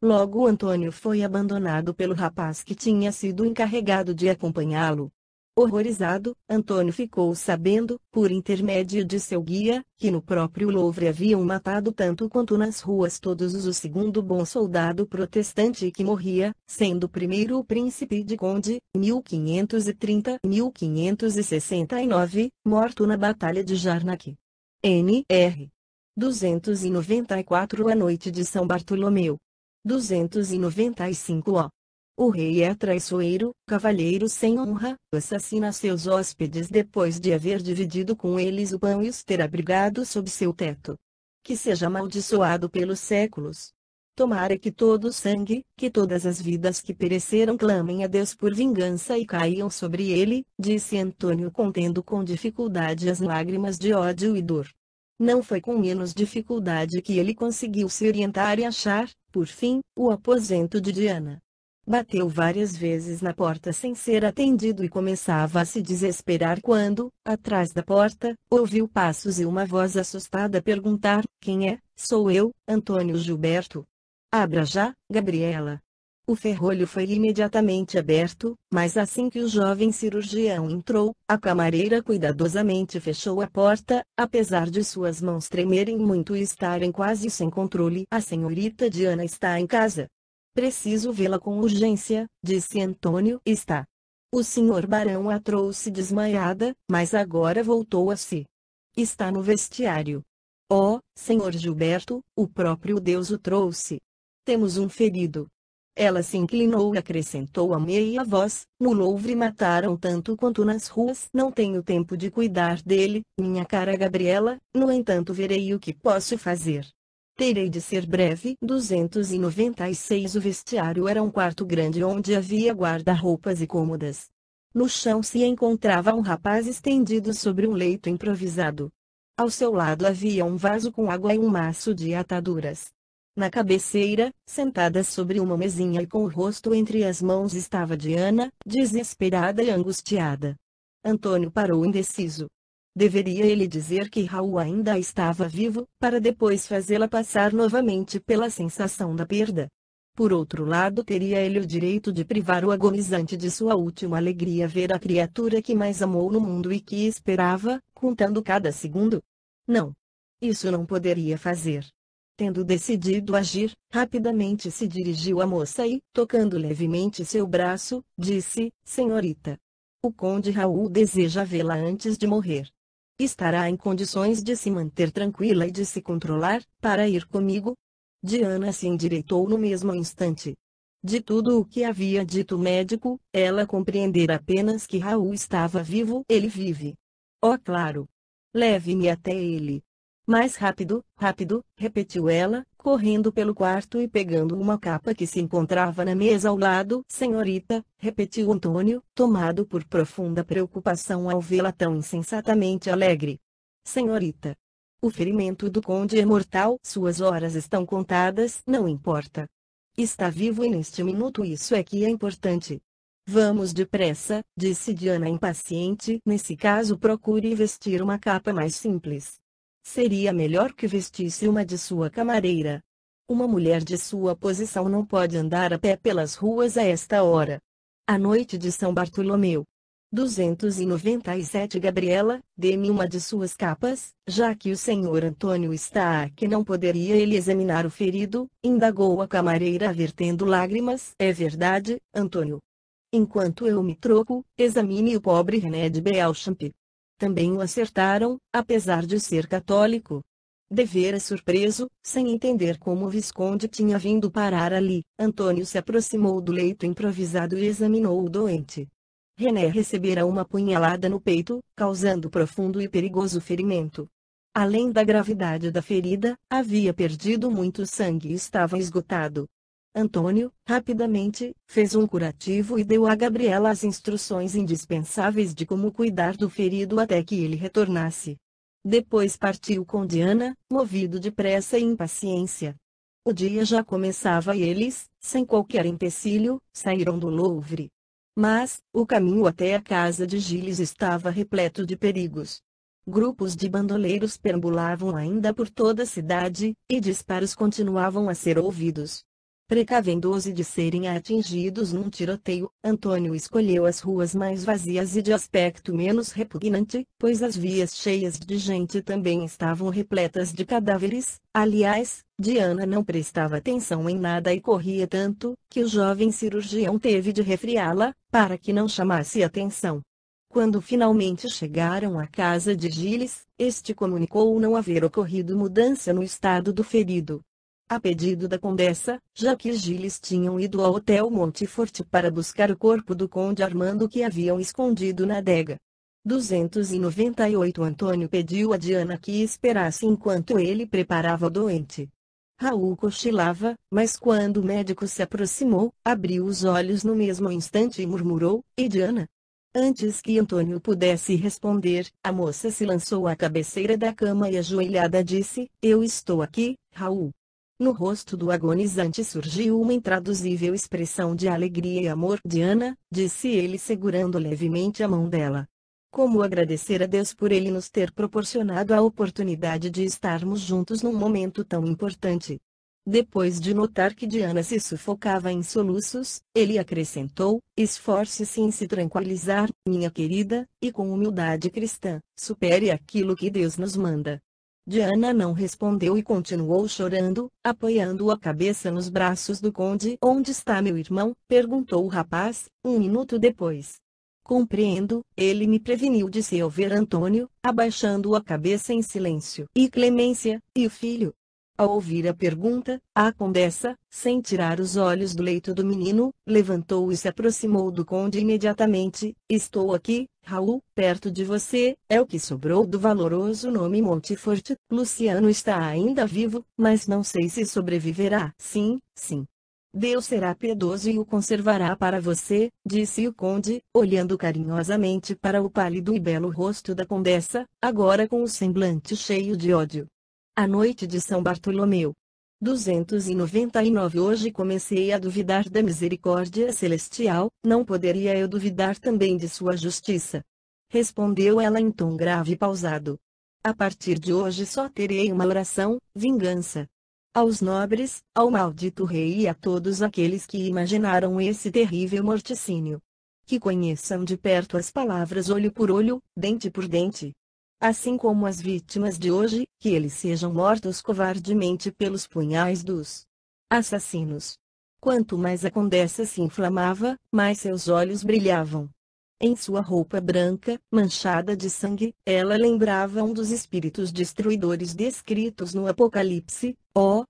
Logo Antônio foi abandonado pelo rapaz que tinha sido encarregado de acompanhá-lo. Horrorizado, Antônio ficou sabendo, por intermédio de seu guia, que no próprio Louvre haviam matado tanto quanto nas ruas todos os o segundo bom soldado protestante que morria, sendo o primeiro o príncipe de Conde, 1530 e 1569, morto na Batalha de Jarnac. N.R. 294 A noite de São Bartolomeu. 295 O rei é traiçoeiro, cavalheiro sem honra, assassina seus hóspedes depois de haver dividido com eles o pão e os ter abrigado sob seu teto. Que seja amaldiçoado pelos séculos. Tomara que todo o sangue, que todas as vidas que pereceram clamem a Deus por vingança e caiam sobre ele, disse Antônio contendo com dificuldade as lágrimas de ódio e dor. Não foi com menos dificuldade que ele conseguiu se orientar e achar, por fim, o aposento de Diana. Bateu várias vezes na porta sem ser atendido e começava a se desesperar quando, atrás da porta, ouviu passos e uma voz assustada perguntar: quem é? Sou eu, Antônio Gilberto. Abra já, Gabriela. O ferrolho foi imediatamente aberto, mas assim que o jovem cirurgião entrou, a camareira cuidadosamente fechou a porta, apesar de suas mãos tremerem muito e estarem quase sem controle. A senhorita Diana está em casa. Preciso vê-la com urgência, disse Antônio. Está. O senhor barão a trouxe desmaiada, mas agora voltou a si. Está no vestiário. Oh, senhor Gilberto, o próprio Deus o trouxe. Temos um ferido. Ela se inclinou e acrescentou a meia voz: no Louvre mataram tanto quanto nas ruas. Não tenho tempo de cuidar dele, minha cara Gabriela, no entanto verei o que posso fazer. Terei de ser breve. 296 O vestiário era um quarto grande onde havia guarda-roupas e cômodas. No chão se encontrava um rapaz estendido sobre um leito improvisado. Ao seu lado havia um vaso com água e um maço de ataduras. Na cabeceira, sentada sobre uma mesinha e com o rosto entre as mãos estava Diana, desesperada e angustiada. Antônio parou indeciso. Deveria ele dizer que Raul ainda estava vivo, para depois fazê-la passar novamente pela sensação da perda? Por outro lado, teria ele o direito de privar o agonizante de sua última alegria, ver a criatura que mais amou no mundo e que esperava, contando cada segundo? Não. Isso não poderia fazer. Tendo decidido agir, rapidamente se dirigiu à moça e, tocando levemente seu braço, disse: Senhorita, o conde Raul deseja vê-la antes de morrer. Estará em condições de se manter tranquila e de se controlar, para ir comigo? Diana se endireitou no mesmo instante. De tudo o que havia dito o médico, ela compreendera apenas que Raul estava vivo. Ele vive. Oh, claro. Leve-me até ele. Mais rápido, rápido, repetiu ela, correndo pelo quarto e pegando uma capa que se encontrava na mesa ao lado. Senhorita, repetiu Antônio, tomado por profunda preocupação ao vê-la tão insensatamente alegre. Senhorita. O ferimento do conde é mortal. Suas horas estão contadas. Não importa. Está vivo e neste minuto isso é que é importante. Vamos depressa, disse Diana impaciente. Nesse caso procure vestir uma capa mais simples. Seria melhor que vestisse uma de sua camareira. Uma mulher de sua posição não pode andar a pé pelas ruas a esta hora. A noite de São Bartolomeu. 297 Gabriela, dê-me uma de suas capas, já que o senhor Antônio está aqui. Não poderia ele examinar o ferido? Indagou a camareira vertendo lágrimas. É verdade, Antônio. Enquanto eu me troco, examine o pobre René de Beauchamp. Também o acertaram, apesar de ser católico. Devera surpreso, sem entender como o Visconde tinha vindo parar ali. Antônio se aproximou do leito improvisado e examinou o doente. René recebera uma punhalada no peito, causando profundo e perigoso ferimento. Além da gravidade da ferida, havia perdido muito sangue e estava esgotado. Antônio, rapidamente, fez um curativo e deu a Gabriela as instruções indispensáveis de como cuidar do ferido até que ele retornasse. Depois partiu com Diana, movido de pressa e impaciência. O dia já começava e eles, sem qualquer empecilho, saíram do Louvre. Mas, o caminho até a casa de Gilles estava repleto de perigos. Grupos de bandoleiros perambulavam ainda por toda a cidade, e disparos continuavam a ser ouvidos. Precavendo-se de serem atingidos num tiroteio, Antônio escolheu as ruas mais vazias e de aspecto menos repugnante, pois as vias cheias de gente também estavam repletas de cadáveres. Aliás, Diana não prestava atenção em nada e corria tanto, que o jovem cirurgião teve de refreá-la, para que não chamasse atenção. Quando finalmente chegaram à casa de Gilles, este comunicou não haver ocorrido mudança no estado do ferido. A pedido da condessa, já que Gilles tinham ido ao Hotel Montfort para buscar o corpo do conde Armando que haviam escondido na adega. 298 Antônio pediu a Diana que esperasse enquanto ele preparava o doente. Raul cochilava, mas quando o médico se aproximou, abriu os olhos no mesmo instante e murmurou: "E Diana?" Antes que Antônio pudesse responder, a moça se lançou à cabeceira da cama e ajoelhada disse: "Eu estou aqui, Raul." No rosto do agonizante surgiu uma intraduzível expressão de alegria e amor. "Diana", disse ele segurando levemente a mão dela. "Como agradecer a Deus por ele nos ter proporcionado a oportunidade de estarmos juntos num momento tão importante." Depois de notar que Diana se sufocava em soluços, ele acrescentou: "Esforce-se em se tranquilizar, minha querida, e com humildade cristã, supere aquilo que Deus nos manda." Diana não respondeu e continuou chorando, apoiando a cabeça nos braços do conde. "Onde está meu irmão?" perguntou o rapaz, um minuto depois. "Compreendo, ele me preveniu", disse ao ver Antônio, abaixando a cabeça em silêncio. "E Clemência, e o filho?" Ao ouvir a pergunta, a condessa, sem tirar os olhos do leito do menino, levantou e se aproximou do conde imediatamente. "Estou aqui, Raul, perto de você, é o que sobrou do valoroso nome Montfort. Luciano está ainda vivo, mas não sei se sobreviverá." "Sim, sim. Deus será piedoso e o conservará para você", disse o conde, olhando carinhosamente para o pálido e belo rosto da condessa, agora com o semblante cheio de ódio. A noite de São Bartolomeu. 299 Hoje comecei a duvidar da misericórdia celestial, não poderia eu duvidar também de sua justiça? Respondeu ela em tom grave e pausado. A partir de hoje só terei uma oração: vingança. Aos nobres, ao maldito rei e a todos aqueles que imaginaram esse terrível morticínio. Que conheçam de perto as palavras olho por olho, dente por dente. Assim como as vítimas de hoje, que eles sejam mortos covardemente pelos punhais dos assassinos. Quanto mais a condessa se inflamava, mais seus olhos brilhavam. Em sua roupa branca, manchada de sangue, ela lembrava um dos espíritos destruidores descritos no Apocalipse. Oh,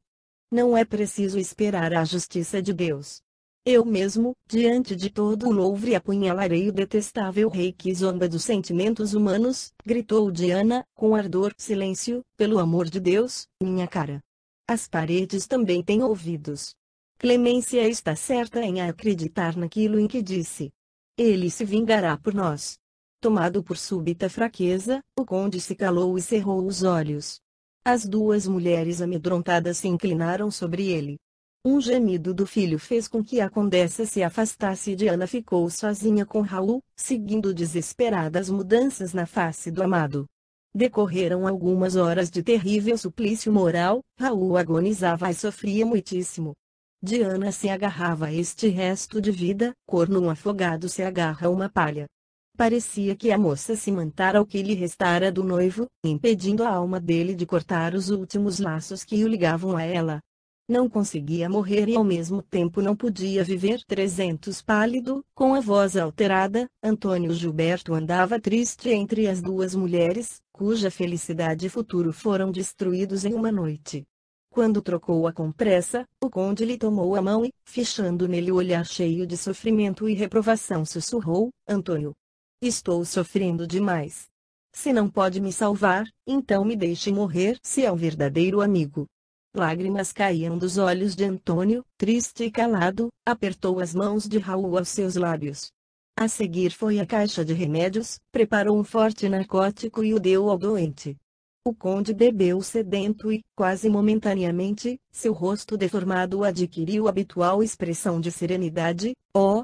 não é preciso esperar a justiça de Deus. Eu mesmo, diante de todo o louvre, apunhalarei o detestável rei que zomba dos sentimentos humanos, gritou Diana, com ardor. Silêncio, pelo amor de Deus, minha cara. As paredes também têm ouvidos. Clemência está certa em acreditar naquilo em que disse. Ele se vingará por nós. Tomado por súbita fraqueza, o conde se calou e cerrou os olhos. As duas mulheres amedrontadas se inclinaram sobre ele. Um gemido do filho fez com que a condessa se afastasse e Diana ficou sozinha com Raul, seguindo desesperadas mudanças na face do amado. Decorreram algumas horas de terrível suplício moral, Raul agonizava e sofria muitíssimo. Diana se agarrava a este resto de vida, corno um afogado se agarra a uma palha. Parecia que a moça se mantara ao que lhe restara do noivo, impedindo a alma dele de cortar os últimos laços que o ligavam a ela. Não conseguia morrer e ao mesmo tempo não podia viver. 300 Pálido, com a voz alterada, Antônio Gilberto andava triste entre as duas mulheres, cuja felicidade e futuro foram destruídos em uma noite. Quando trocou-a com pressa, o conde lhe tomou a mão e, fichando nele o olhar cheio de sofrimento e reprovação, sussurrou: Antônio, estou sofrendo demais. Se não pode me salvar, então me deixe morrer. Se é um verdadeiro amigo. Lágrimas caíam dos olhos de Antônio, triste e calado, apertou as mãos de Raul aos seus lábios. A seguir foi à caixa de remédios, preparou um forte narcótico e o deu ao doente. O conde bebeu sedento e, quase momentaneamente, seu rosto deformado adquiriu a habitual expressão de serenidade. Oh,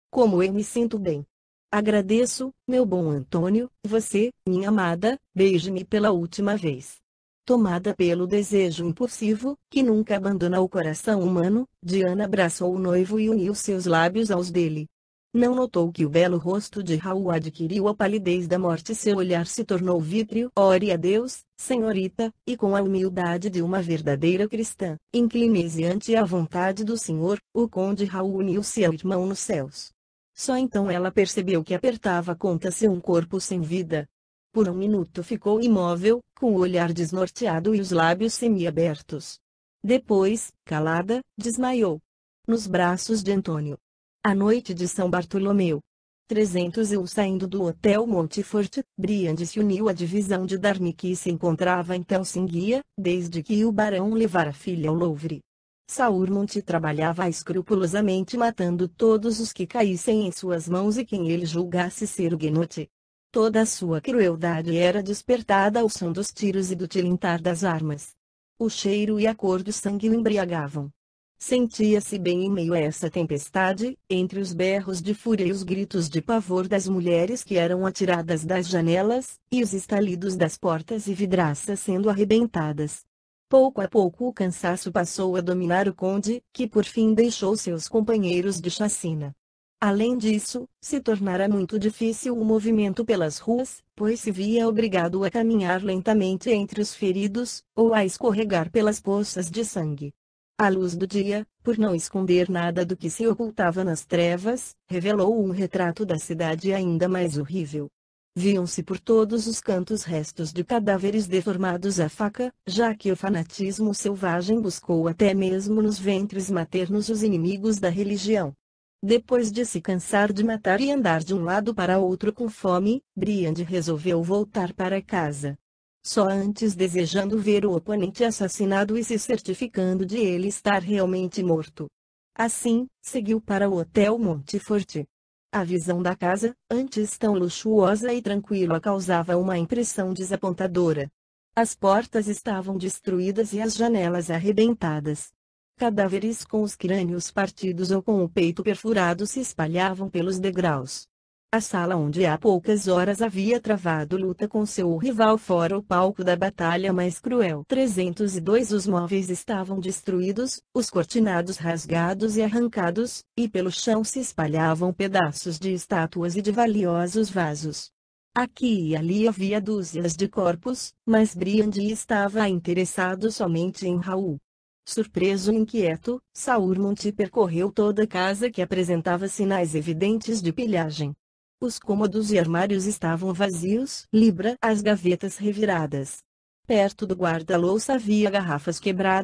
como eu me sinto bem! Agradeço, meu bom Antônio, você, minha amada, beije-me pela última vez. Tomada pelo desejo impulsivo, que nunca abandona o coração humano, Diana abraçou o noivo e uniu seus lábios aos dele. Não notou que o belo rosto de Raul adquiriu a palidez da morte e seu olhar se tornou vítreo. Ore a Deus, senhorita, e com a humildade de uma verdadeira cristã, incline-se ante a vontade do Senhor. O conde Raul uniu-se ao irmão nos céus. Só então ela percebeu que apertava contra seu um corpo sem vida. Por um minuto ficou imóvel, com o olhar desnorteado e os lábios semiabertos. Depois, calada, desmaiou. Nos braços de Antônio. A noite de São Bartolomeu. 301 Saindo do Hotel Montefort, Briand se uniu à divisão de Darny que se encontrava em Telsinguia, desde que o barão levara a filha ao Louvre. Saurmont trabalhava escrupulosamente matando todos os que caíssem em suas mãos e quem ele julgasse ser o Huguenote. Toda a sua crueldade era despertada ao som dos tiros e do tilintar das armas. O cheiro e a cor do sangue o embriagavam. Sentia-se bem em meio a essa tempestade, entre os berros de fúria e os gritos de pavor das mulheres que eram atiradas das janelas, e os estalidos das portas e vidraças sendo arrebentadas. Pouco a pouco o cansaço passou a dominar o conde, que por fim deixou seus companheiros de chacina. Além disso, se tornara muito difícil o movimento pelas ruas, pois se via obrigado a caminhar lentamente entre os feridos, ou a escorregar pelas poças de sangue. A luz do dia, por não esconder nada do que se ocultava nas trevas, revelou um retrato da cidade ainda mais horrível. Viam-se por todos os cantos restos de cadáveres deformados à faca, já que o fanatismo selvagem buscou até mesmo nos ventres maternos os inimigos da religião. Depois de se cansar de matar e andar de um lado para outro com fome, Briand resolveu voltar para casa. Só antes desejando ver o oponente assassinado e se certificando de ele estar realmente morto. Assim, seguiu para o Hotel Montefort. A visão da casa, antes tão luxuosa e tranquila, causava uma impressão desapontadora. As portas estavam destruídas e as janelas arrebentadas. Cadáveres com os crânios partidos ou com o peito perfurado se espalhavam pelos degraus. A sala onde há poucas horas havia travado luta com seu rival fora o palco da batalha mais cruel. 302 Os móveis estavam destruídos, os cortinados rasgados e arrancados, e pelo chão se espalhavam pedaços de estátuas e de valiosos vasos. Aqui e ali havia dúzias de corpos, mas Briandi estava interessado somente em Raul. Surpreso e inquieto, Saurmont percorreu toda a casa que apresentava sinais evidentes de pilhagem. Os cômodos e armários estavam vazios, as gavetas reviradas. Perto do guarda-louça havia garrafas quebradas.